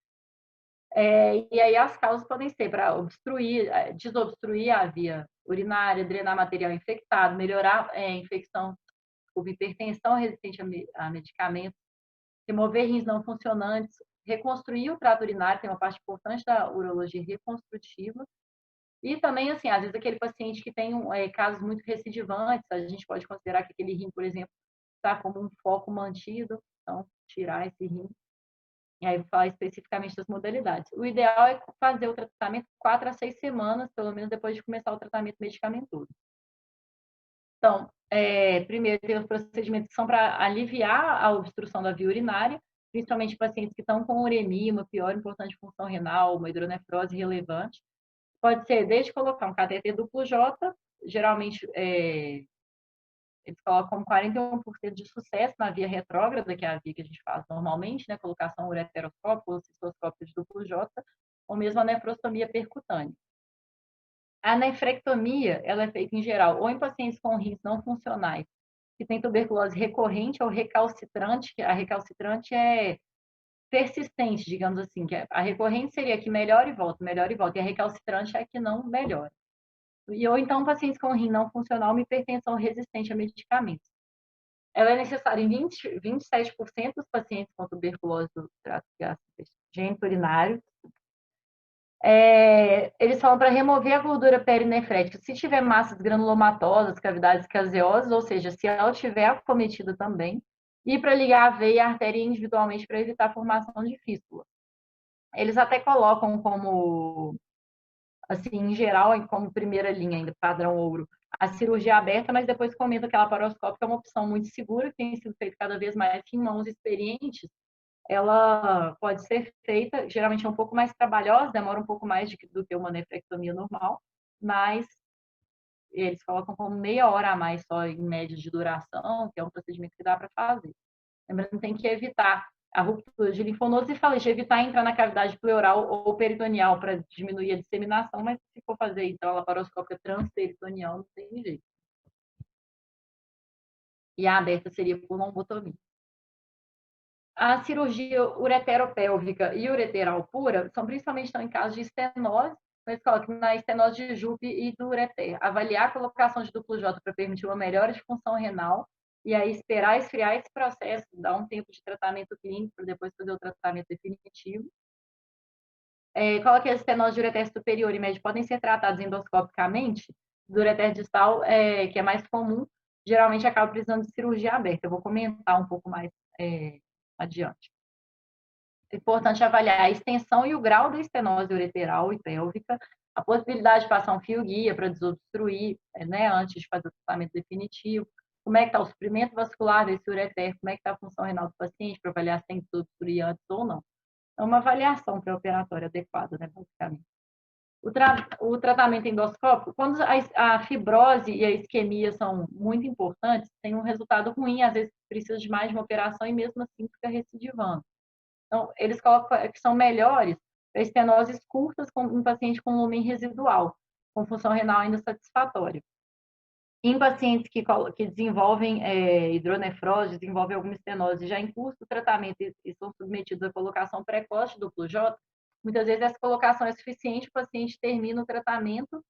E aí as causas podem ser para obstruir, desobstruir a via urinária, drenar material infectado, melhorar a infecção, hipertensão resistente a medicamentos, remover rins não funcionantes, reconstruir o trato urinário, tem uma parte importante da urologia reconstrutiva. E também, assim, às vezes aquele paciente que tem casos muito recidivantes, a gente pode considerar que aquele rim, por exemplo, está como um foco mantido, então tirar esse rim. E aí vou falar especificamente das modalidades. O ideal é fazer o tratamento 4 a 6 semanas, pelo menos depois de começar o tratamento medicamentoso. Então, primeiro tem os procedimentos que são para aliviar a obstrução da via urinária, principalmente pacientes que estão com uremia, uma pior importante função renal, uma hidronefrose relevante. Pode ser desde colocar um cateter duplo J, geralmente eles colocam como 41% de sucesso na via retrógrada, que é a via que a gente faz normalmente, né? Colocação ureteroscópica ou cistoscópica de duplo J, ou mesmo a nefrostomia percutânea. A nefrectomia, ela é feita em geral ou em pacientes com rins não funcionais, que tem tuberculose recorrente ou recalcitrante, que a recalcitrante é persistente, digamos assim, que a recorrente seria que melhora e volta, e a recalcitrante é que não melhora. Ou então pacientes com rim não funcional, uma hipertensão resistente a medicamentos. Ela é necessária em 27% dos pacientes com tuberculose do trato gastrointestinal urinário. Eles falam para remover a gordura perinefrética. Se tiver massas granulomatosas, cavidades caseosas, ou seja, se ela tiver acometida também, e para ligar a veia e a artéria individualmente para evitar a formação de fístula. Eles até colocam como, assim, em geral, como primeira linha ainda, padrão ouro, a cirurgia aberta, mas depois comenta que a laparoscópica é uma opção muito segura, que tem sido feita cada vez mais em mãos experientes. Ela pode ser feita, geralmente é um pouco mais trabalhosa, demora um pouco mais do que uma nefrectomia normal, mas eles colocam como meia hora a mais só em média de duração, que é um procedimento que dá para fazer. Lembrando que tem que evitar a ruptura de linfonodos e falei de evitar entrar na cavidade pleural ou peritoneal para diminuir a disseminação, mas se for fazer então a laparoscópica transperitoneal, não tem jeito. E a aberta seria por lombotomia. A cirurgia ureteropélvica e ureteral pura são principalmente então, em casos de estenose, mas coloca na estenose de Jupe e do ureter. Avaliar a colocação de duplo J para permitir uma melhora de função renal e aí esperar esfriar esse processo, dar um tempo de tratamento clínico para depois fazer o tratamento definitivo. Coloque a estenose de ureter superior e médio podem ser tratados endoscopicamente. Do ureter distal, que é mais comum, geralmente acaba precisando de cirurgia aberta. Eu vou comentar um pouco mais adiante. É importante avaliar a extensão e o grau da estenose ureteral e pélvica, a possibilidade de passar um fio-guia para desobstruir, né, antes de fazer o tratamento definitivo, como é que está o suprimento vascular desse ureter, como é que está a função renal do paciente, para avaliar se tem que desobstruir antes ou não. É uma avaliação pré-operatória adequada, né, basicamente. O tratamento endoscópico, quando a fibrose e a isquemia são muito importantes, tem um resultado ruim, às vezes precisa de mais de uma operação e mesmo assim fica recidivando. Então, eles colocam que são melhores para estenoses curtas em paciente com lumen residual, com função renal ainda satisfatória. Em pacientes que desenvolvem hidronefrose, desenvolvem alguma estenose já em curso do tratamento e são submetidos à colocação precoce do duplo J, muitas vezes essa colocação é suficiente, o paciente termina o tratamento,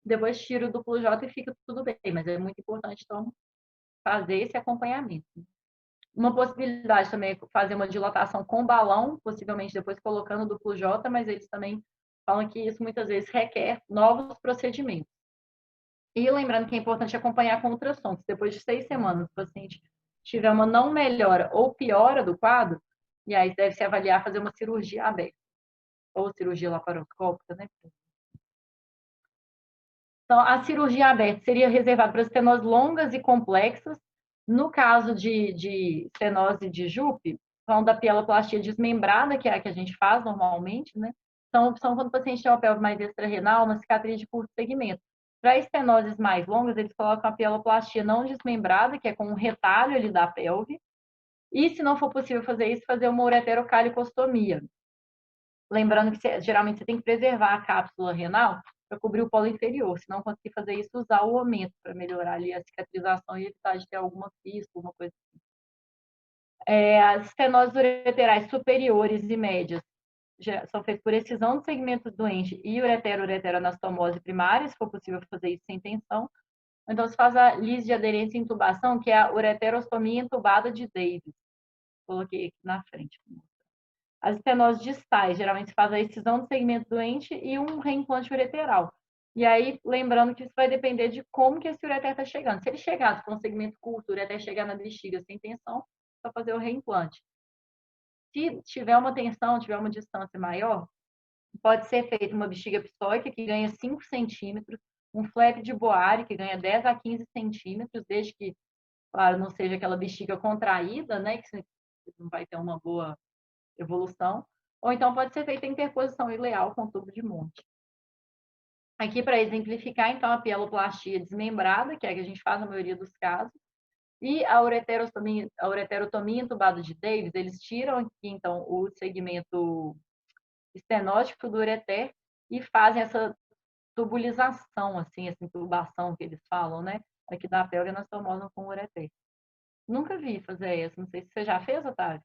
depois tira o duplo J e fica tudo bem, mas é muito importante, então, fazer esse acompanhamento. Uma possibilidade também é fazer uma dilatação com balão, possivelmente depois colocando o duplo J, mas eles também falam que isso muitas vezes requer novos procedimentos. E lembrando que é importante acompanhar com ultrassom, se depois de 6 semanas o paciente tiver uma não melhora ou piora do quadro, e aí deve-se avaliar fazer uma cirurgia aberta, ou cirurgia laparoscópica, né? Então, a cirurgia aberta seria reservada para estenoses longas e complexas. No caso de estenose de Jupe, falando da pieloplastia desmembrada, que é a que a gente faz normalmente, né? Então, são quando o paciente tem uma pelve mais extra-renal, uma cicatriz de curto segmento. Para estenoses mais longas, eles colocam a pieloplastia não desmembrada, que é com um retalho ali da pelve. E, se não for possível fazer isso, fazer uma ureterocalipostomia. Lembrando que geralmente você tem que preservar a cápsula renal para cobrir o polo inferior. Se não conseguir fazer isso, usar o aumento para melhorar ali a cicatrização e evitar de ter alguma fístula, alguma coisa assim. As estenoses ureterais superiores e médias são feitas por excisão do segmento doente e ureteroanastomose primária, se for possível fazer isso sem tensão. Então, se faz a lise de aderência e intubação, que é a ureterostomia intubada de Davis. Coloquei aqui na frente. As estenoses distais, geralmente se faz a excisão do segmento doente e um reimplante ureteral. E aí, lembrando que isso vai depender de como que esse ureter está chegando. Se ele chegar com um segmento curto, o ureter chegar na bexiga sem tensão, é só fazer o reimplante. Se tiver uma tensão, tiver uma distância maior, pode ser feita uma bexiga psóica, que ganha 5 centímetros, um flap de Boari, que ganha 10 a 15 centímetros, desde que, claro, não seja aquela bexiga contraída, né, que você não vai ter uma boa evolução, ou então pode ser feita interposição ileal com tubo de monte. Aqui, para exemplificar, então, a pieloplastia desmembrada, que é a que a gente faz na maioria dos casos, e a ureterotomia entubada de Davis, eles tiram aqui, então, o segmento estenótico do ureter e fazem essa tubulização, assim, essa intubação que eles falam, né? Aqui da pelve nós tomamos com o ureter. Nunca vi fazer isso, não sei se você já fez, Otávio?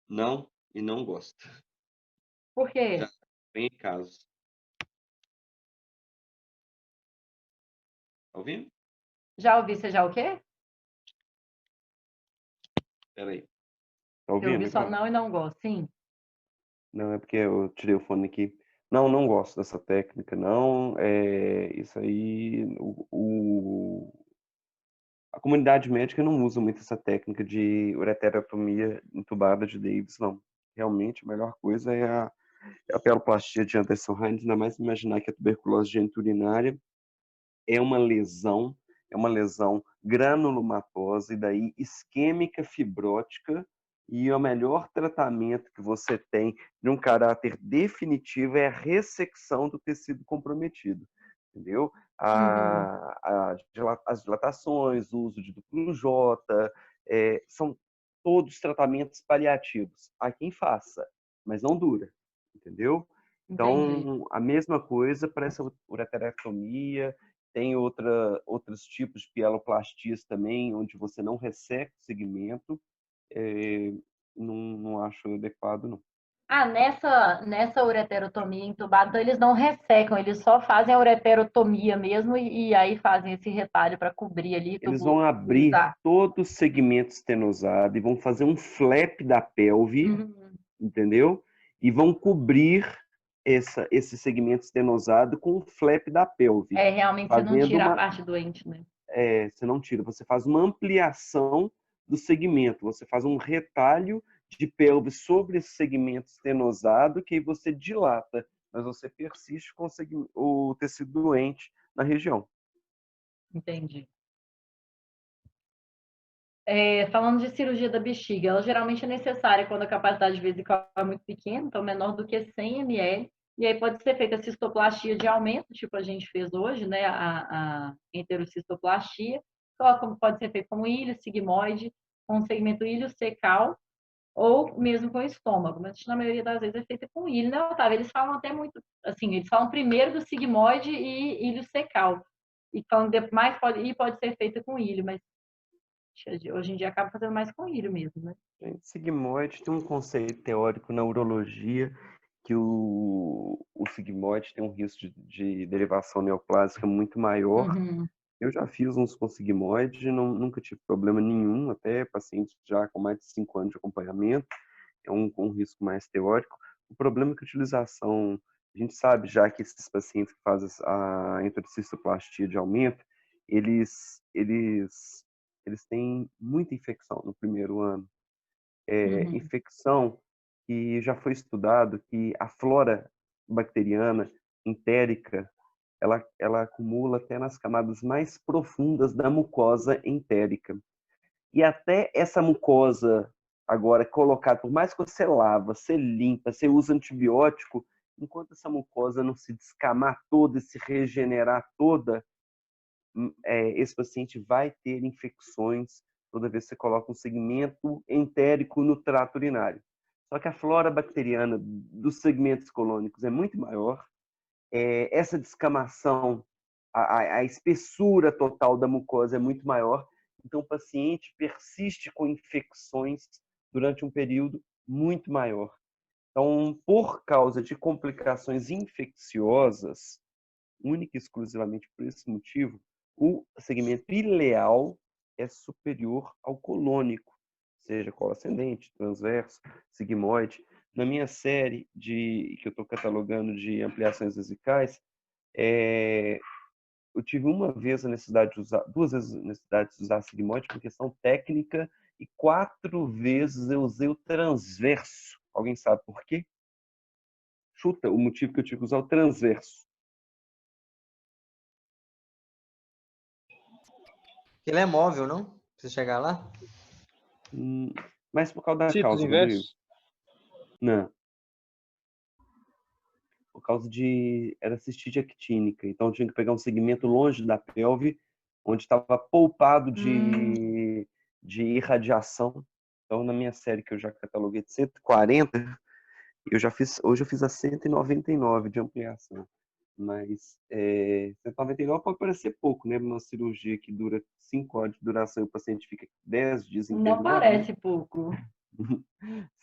Não, e não gosto. Por quê? Já tem casos. Tá ouvindo? Já ouvi, você já o quê? Peraí. Tá Eu ouvindo ouvi só agora? não e não gosto, sim. Não, é porque eu tirei o fone aqui. Não, não gosto dessa técnica, não. Isso aí, a comunidade médica não usa muito essa técnica de ureterotomia entubada de Davis, não. Realmente, a melhor coisa é a pieloplastia de Anderson Hines, ainda mais imaginar que a tuberculose geniturinária é uma lesão granulomatosa e daí isquêmica fibrótica, e o melhor tratamento que você tem de um caráter definitivo é a ressecção do tecido comprometido, entendeu? Uhum. As dilatações, o uso de duplo J, são todos tratamentos paliativos. Há quem faça, mas não dura, entendeu? Entendi. Então, a mesma coisa para essa ureterectomia, tem outros tipos de pieloplastias também, onde você não resseca o segmento, não acho adequado, não. Ah, nessa ureterotomia entubada, então eles não ressecam, eles só fazem a ureterotomia mesmo e aí fazem esse retalho para cobrir ali, Eles vão abrir tubularizar. todo o segmento estenosado e vão fazer um flap da pelve, Uhum. entendeu? E vão cobrir esse segmento estenosado com o flap da pelve, Realmente você não fazendo tira a uma, parte doente, né? você não tira, você faz uma ampliação do segmento, você faz um retalho de pelve sobre esse segmento estenosado que aí você dilata, mas você persiste com o tecido doente na região. Entendi. Falando de cirurgia da bexiga, ela geralmente é necessária quando a capacidade vesical é muito pequena, então menor do que 100 ml, e aí pode ser feita a cistoplastia de aumento, tipo a gente fez hoje, né, a enterocistoplastia, pode ser feita com ilho, sigmoide, com segmento ilho-secal, ou mesmo com estômago, mas na maioria das vezes é feita com ilho, né, Otávio? Eles falam até muito, assim, eles falam primeiro do sigmoide e ilho-secal, e falam que mais pode ser feita com ilho, mas hoje em dia acaba fazendo mais com ilho mesmo, né? Sigmoide tem um conceito teórico na urologia que o sigmoide tem um risco de derivação neoplásica muito maior. Uhum. Eu já fiz uns com sigmoide, nunca tive problema nenhum, até pacientes já com mais de 5 anos de acompanhamento, é um risco mais teórico. O problema é que a utilização, a gente sabe já que esses pacientes que fazem a enterocistoplastia de aumento, eles têm muita infecção no primeiro ano. Uhum. Infecção que já foi estudado que a flora bacteriana entérica ela acumula até nas camadas mais profundas da mucosa entérica. E até essa mucosa agora colocada, por mais que você lava, você limpa, você usa antibiótico, enquanto essa mucosa não se descamar toda e se regenerar toda, esse paciente vai ter infecções toda vez que você coloca um segmento entérico no trato urinário. Só que a flora bacteriana dos segmentos colônicos é muito maior. Essa descamação, a espessura total da mucosa é muito maior. Então, o paciente persiste com infecções durante um período muito maior. Então, por causa de complicações infecciosas, única e exclusivamente por esse motivo, o segmento ileal é superior ao colônico, seja colo ascendente, transverso, sigmoide. Na minha série que eu estou catalogando de ampliações vesicais, eu tive uma vez a necessidade de usar, 2 vezes a necessidade de usar sigmoide por questão técnica e 4 vezes eu usei o transverso. Alguém sabe por quê? Chuta o motivo que eu tive que usar o transverso. Ele é móvel, não? Pra você chegar lá? Mas por causa da Ciclos causa, Rodrigo? inversos? Não. Por causa era cistite actínica. Então, eu tinha que pegar um segmento longe da pelve, onde estava poupado de irradiação. Então, na minha série, que eu já cataloguei de 140, hoje eu fiz a 199 de ampliação. Mas 199 pode parecer pouco, né? Uma cirurgia que dura 5 horas de duração e o paciente fica 10 dias Não internado, né? parece pouco.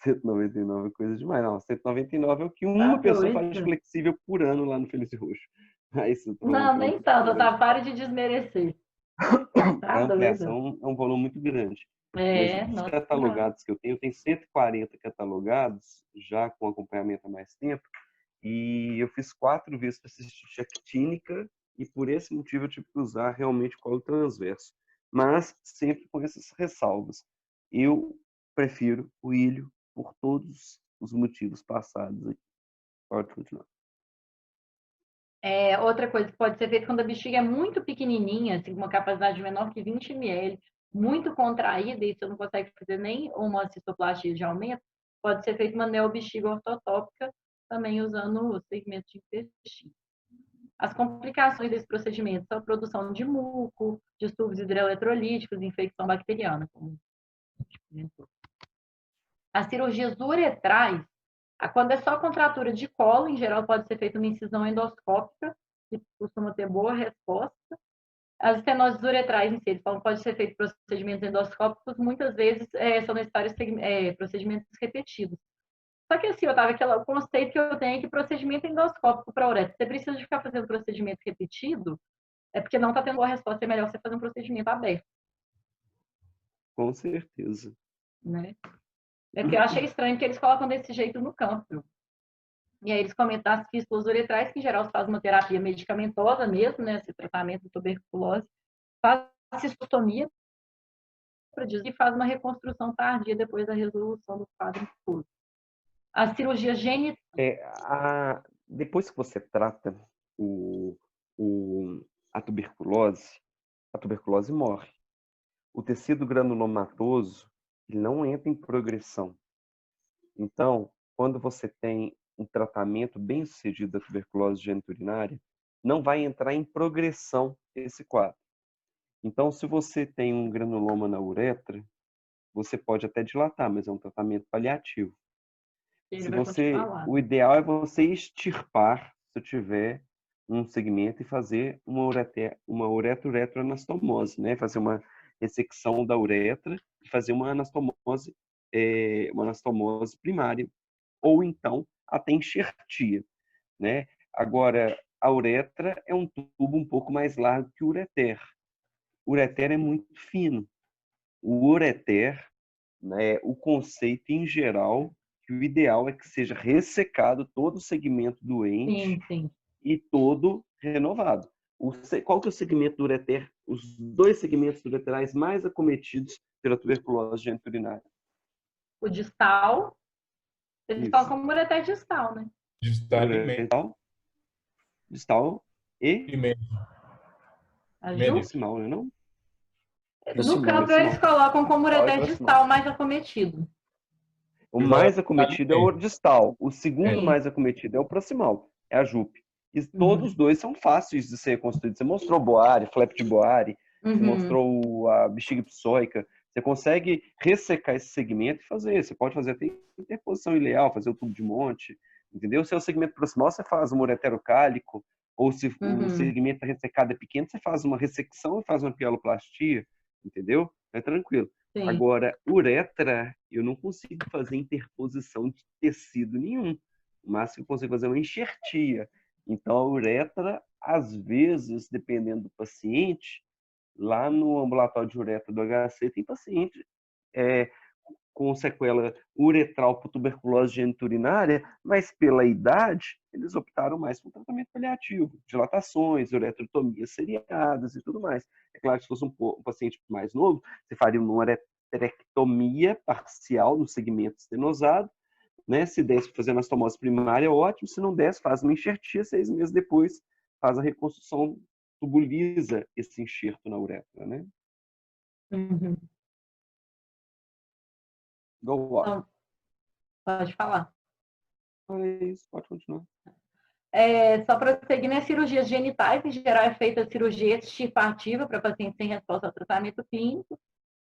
199 é coisa demais. Não, 199 é o que Tá uma pessoa faz de doido. flexível por ano lá no Feliz Roxo. Aí, Não, nem tanto, tá? Pare de desmerecer. Tá a doido. ampliação é um volume muito grande. Mas dos Nossa senhora. catalogados que eu tenho 140 catalogados, já com acompanhamento há mais tempo, e eu fiz 4 vezes para cistite actínica, e por esse motivo eu tive que usar realmente colo transverso. Mas sempre com essas ressalvas. Eu prefiro o ilho por todos os motivos passados aí. Pode continuar. Outra coisa que pode ser feita quando a bexiga é muito pequenininha, assim, com uma capacidade menor que 20 ml, muito contraída, e você não consegue fazer nem uma cistoplastia de aumento, pode ser feita uma neobexiga ortotópica, também usando o segmento de intestino. As complicações desse procedimento são a produção de muco, distúrbios hidroeletrolíticos, infecção bacteriana, como As cirurgias uretrais, quando é só contratura de colo, em geral pode ser feita uma incisão endoscópica, que costuma ter boa resposta. As estenoses uretrais em si, eles falam que pode ser feito procedimentos endoscópicos, muitas vezes são necessários procedimentos repetidos. Só que assim, o conceito que eu tenho é que procedimento endoscópico para uretra, você precisa de ficar fazendo procedimento repetido, é porque não está tendo boa resposta, é melhor você fazer um procedimento aberto. Com certeza. Né? É porque eu achei estranho que eles colocam desse jeito no campo. E aí eles comentam as fístulas uretrais, que em geral se faz uma terapia medicamentosa mesmo, né? Esse tratamento de tuberculose. Faz cistomia e faz uma reconstrução tardia depois da resolução do quadro fuso. A cirurgia genital. Depois que você trata o, a tuberculose morre. O tecido granulomatoso ele não entra em progressão. Então, quando você tem um tratamento bem sucedido da tuberculose geniturinária, não vai entrar em progressão esse quadro. Então, se você tem um granuloma na uretra, você pode até dilatar, mas é um tratamento paliativo. O ideal é você extirpar, se tiver um segmento, e fazer uma ureteroanastomose, né? Fazer uma ressecção da uretra e fazer uma anastomose primária, ou então até enxertia, né? Agora, a uretra é um tubo um pouco mais largo que o ureter. O ureter é muito fino. O ureter, né, o conceito em geral, que o ideal é que seja ressecado todo o segmento doente e todo renovado. Qual que é o segmento do ureter? Os dois segmentos ureterais mais acometidos pela tuberculose geniturinária. O distal, eles falam como ureter distal, né? Distal e proximal, não? No campo eles colocam como ureter distal mais acometido. O mais acometido é o distal. O segundo mais acometido é o proximal, é a JUP. E todos os dois são fáceis de ser reconstruídos. Você mostrou Boari, flap de Boari, você mostrou a bexiga psoica. Você consegue ressecar esse segmento e fazer. Você pode fazer até interposição ileal, fazer o tubo de monte, entendeu? Se é o segmento proximal, você faz um ureterocálico, ou se o segmento ressecado é pequeno, você faz uma ressecção e faz uma pieloplastia, entendeu? É tranquilo. Sim. Agora, uretra, eu não consigo fazer interposição de tecido nenhum. O máximo que eu consigo fazer é uma enxertia. Então, a uretra, às vezes, dependendo do paciente, lá no ambulatório de uretra do HC, tem paciente com sequela uretral por tuberculose geniturinária, mas pela idade, eles optaram mais por tratamento paliativo, dilatações, uretrotomias seriadas e tudo mais. É claro que se fosse um paciente mais novo, você faria uma ureterectomia parcial no segmento estenosado, né? Se desse para fazer anastomose primária, ótimo. Se não desse, faz uma enxertia, 6 meses depois faz a reconstrução, tubuliza esse enxerto na uretra, né? Então, pode falar. É isso, pode continuar. Só para seguir, né, cirurgias genitais, em geral, é feita cirurgia extirpativa para pacientes sem resposta ao tratamento clínico.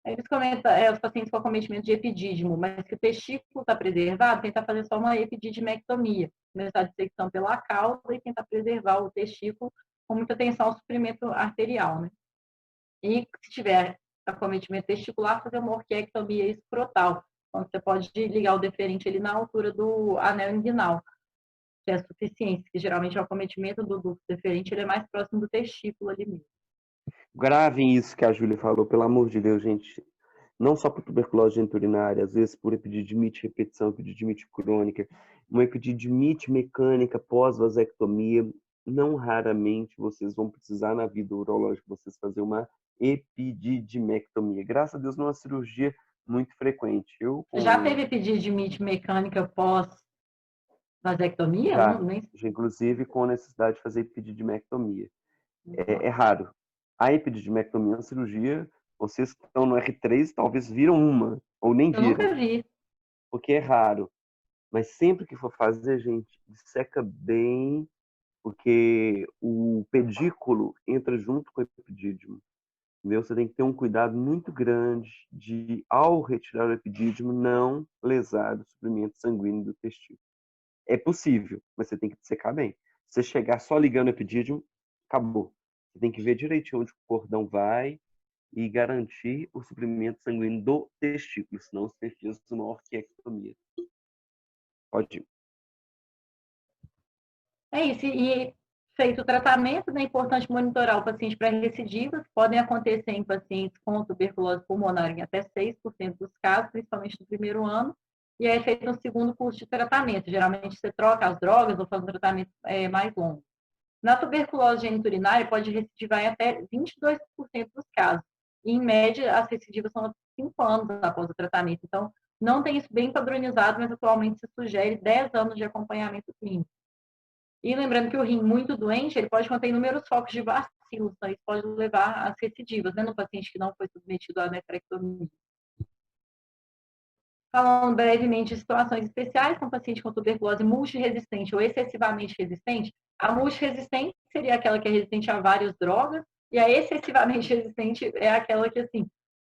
Eles comentam, os pacientes com acometimento de epidídimo, mas que o testículo está preservado, tentar fazer só uma epididimectomia, começar a dissecção pela causa e tentar preservar o testículo com muita atenção ao suprimento arterial, né? E se tiver acometimento testicular, fazer uma orquiectomia escrotal, onde você pode ligar o deferente ali na altura do anel inguinal, que é suficiente, que geralmente o acometimento do ducto deferente ele é mais próximo do testículo ali mesmo. Gravem isso que a Júlia falou, pelo amor de Deus, gente. Não só por tuberculose geniturinária, às vezes por epididimite repetição, epididimite crônica, uma epididimite mecânica pós-vasectomia. Não raramente vocês vão precisar na vida urológica vocês fazer uma epididimectomia. Graças a Deus não é uma cirurgia muito frequente. Já teve epididimite mecânica pós-vasectomia? Já, inclusive com necessidade de fazer epididimectomia. É raro. A epididimectomia é uma cirurgia, vocês que estão no R3 talvez viram uma, ou nem viram. Eu nunca vi. Porque é raro. Mas sempre que for fazer, gente, disseca bem, porque o pedículo entra junto com o epidídimo. entendeu? Você tem que ter um cuidado muito grande de, ao retirar o epidídimo, não lesar o suprimento sanguíneo do testículo. É possível, mas você tem que secar bem. Se você chegar só ligando o epidídimo, acabou. Você tem que ver direitinho onde o cordão vai e garantir o suprimento sanguíneo do testículo, senão você precisa de uma orquiectomia. Pode ir. É isso. E feito o tratamento, é importante monitorar o paciente para recidivas. Podem acontecer em pacientes com tuberculose pulmonar em até 6% dos casos, principalmente no primeiro ano. E aí é feito um segundo curso de tratamento. Geralmente você troca as drogas ou faz um tratamento mais longo. Na tuberculose geniturinária, pode recidivar em até 22% dos casos. E, em média, as recidivas são 5 anos após o tratamento. Então, não tem isso bem padronizado, mas atualmente se sugere 10 anos de acompanhamento clínico. E lembrando que o rim muito doente, ele pode conter inúmeros focos de bacilos, então isso pode levar às recidivas, né, no paciente que não foi submetido à nefrectomia. Falando brevemente de situações especiais, com paciente com tuberculose multiresistente ou excessivamente resistente, a multiresistente seria aquela que é resistente a várias drogas, e a excessivamente resistente é aquela que, assim,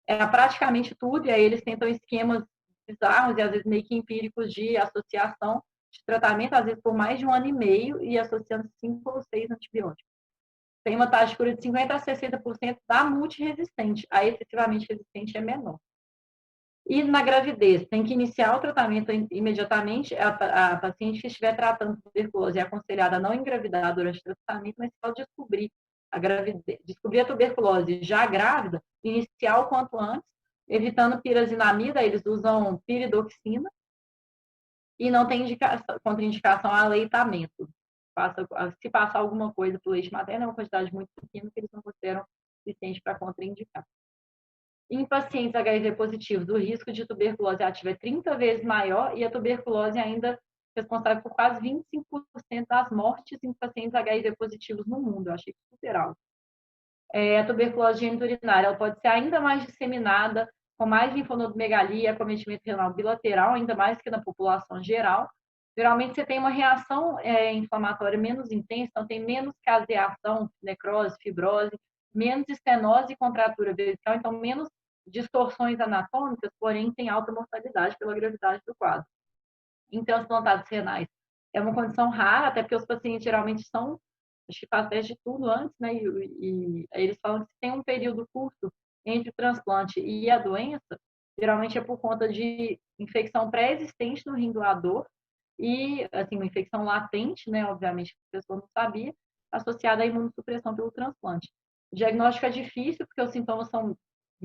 é praticamente tudo, e aí eles tentam esquemas bizarros e às vezes meio que empíricos de associação de tratamento, às vezes por mais de 1 ano e meio, e associando 5 ou 6 antibióticos. Tem uma taxa de cura de 50% a 60% da multiresistente, a excessivamente resistente é menor. E na gravidez, tem que iniciar o tratamento imediatamente. A paciente que estiver tratando tuberculose é aconselhada a não engravidar durante o tratamento, mas se ela descobrir a tuberculose já grávida, iniciar o quanto antes, evitando pirazinamida, eles usam piridoxina, e não tem contraindicação a aleitamento. Se passar alguma coisa para o leite materno, é uma quantidade muito pequena que eles não consideram suficiente para contraindicar. Em pacientes HIV positivos, o risco de tuberculose ativa é 30 vezes maior e a tuberculose ainda é responsável por quase 25% das mortes em pacientes HIV positivos no mundo. Eu achei super alto. A tuberculose geniturinária ela pode ser ainda mais disseminada, com mais linfonodomegalia, acometimento renal bilateral, ainda mais que na população geral. Geralmente você tem uma reação inflamatória menos intensa, então tem menos caseação, necrose, fibrose, menos estenose e contratura vesical, então menos distorções anatômicas, porém tem alta mortalidade pela gravidade do quadro. Intransplantados renais é uma condição rara, até porque os pacientes geralmente são, acho que faz teste de tudo antes, né? E eles falam que se tem um período curto entre o transplante e a doença, geralmente é por conta de infecção pré-existente no rim doador e, assim, uma infecção latente, né? Obviamente, a pessoa não sabia, associada à imunossupressão pelo transplante. O diagnóstico é difícil, porque os sintomas são,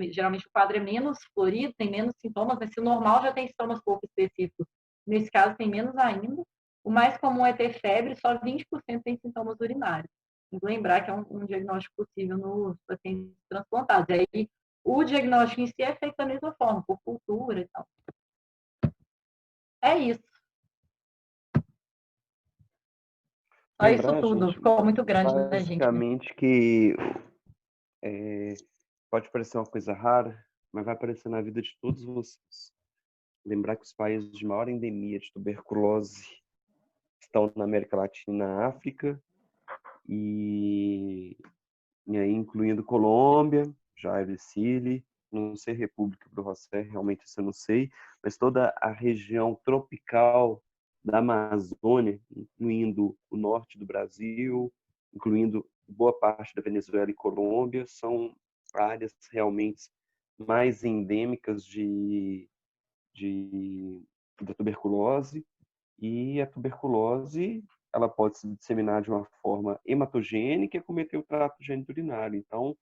geralmente o quadro é menos florido, tem menos sintomas, mas se o normal já tem sintomas pouco específicos, nesse caso tem menos ainda. O mais comum é ter febre, só 20% tem sintomas urinários. Tem que lembrar que é um diagnóstico possível nos pacientes transplantados. E aí, o diagnóstico em si é feito da mesma forma, por cultura e tal. É isso. Só isso tudo. Gente, ficou muito grande, né, gente? basicamente que pode parecer uma coisa rara, mas vai aparecer na vida de todos vocês. Lembrar que os países de maior endemia de tuberculose estão na América Latina e na África, e aí incluindo Colômbia, Jair e Chile, não sei República do José, realmente isso eu não sei, mas toda a região tropical da Amazônia, incluindo o norte do Brasil, incluindo boa parte da Venezuela e Colômbia, são áreas realmente mais endêmicas da tuberculose, e a tuberculose ela pode se disseminar de uma forma hematogênica e cometer o trato geniturinário. Então,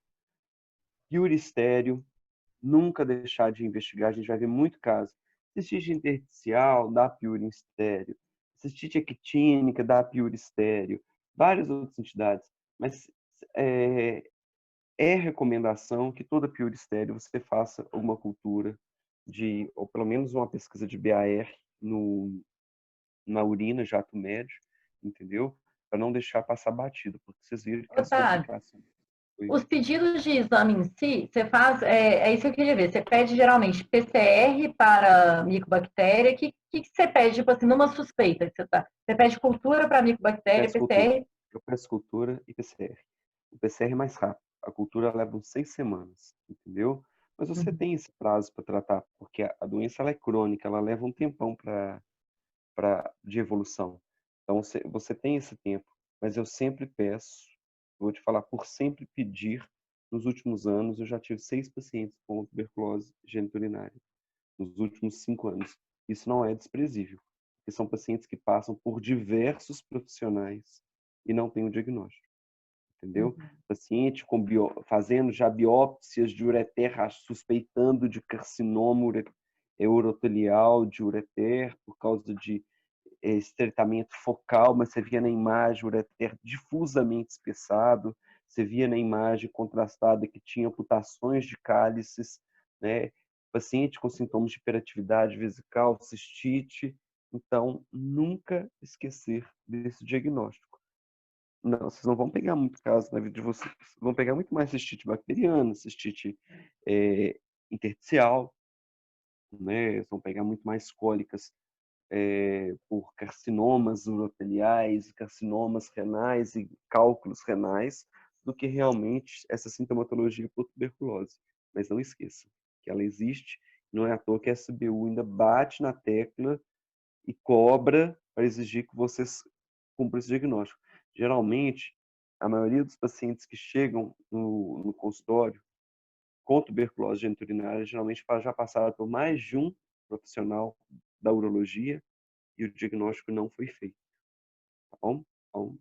piuristério, nunca deixar de investigar, a gente vai ver muito caso. Cistite intersticial dá piuristério, cistite actínica dá piuristério, várias outras entidades, mas é recomendação que toda piuristério você faça alguma cultura ou pelo menos uma pesquisa de BAR na urina, jato médio, entendeu? Para não deixar passar batido, porque vocês viram que as complicações. Os pedidos de exame em si, você faz, isso que eu queria ver, você pede geralmente PCR para micobactéria, o que você pede, tipo assim, numa suspeita que você pede cultura para micobactéria, PCR? Eu peço cultura e PCR. O PCR é mais rápido. A cultura leva uns 6 semanas, entendeu? Mas você tem esse prazo para tratar, porque a doença ela é crônica, ela leva um tempão de evolução. Então, você tem esse tempo, mas eu sempre peço, vou te falar, por sempre pedir, nos últimos anos, eu já tive 6 pacientes com tuberculose geniturinária, nos últimos 5 anos. Isso não é desprezível, porque são pacientes que passam por diversos profissionais e não têm o diagnóstico, entendeu? Paciente fazendo já biópsias de ureter, suspeitando de carcinoma urotelial de ureter por causa de estreitamento focal, mas você via na imagem o ureter difusamente espessado, você via na imagem contrastada que tinha amputações de cálices, né? Paciente com sintomas de hiperatividade vesical, cistite. Então, nunca esquecer desse diagnóstico. Não, vocês não vão pegar muito caso na vida de vocês. Vão pegar muito mais cistite bacteriana, cistite intersticial, né? Vocês vão pegar muito mais cólicas por carcinomas uroteliais, carcinomas renais e cálculos renais, do que realmente essa sintomatologia por tuberculose. Mas não esqueça que ela existe, não é à toa que a SBU ainda bate na tecla e cobra para exigir que vocês cumpram esse diagnóstico. Geralmente, a maioria dos pacientes que chegam no consultório com tuberculose geniturinária, geralmente já passaram por mais de um profissional da urologia e o diagnóstico não foi feito, tá bom? Então,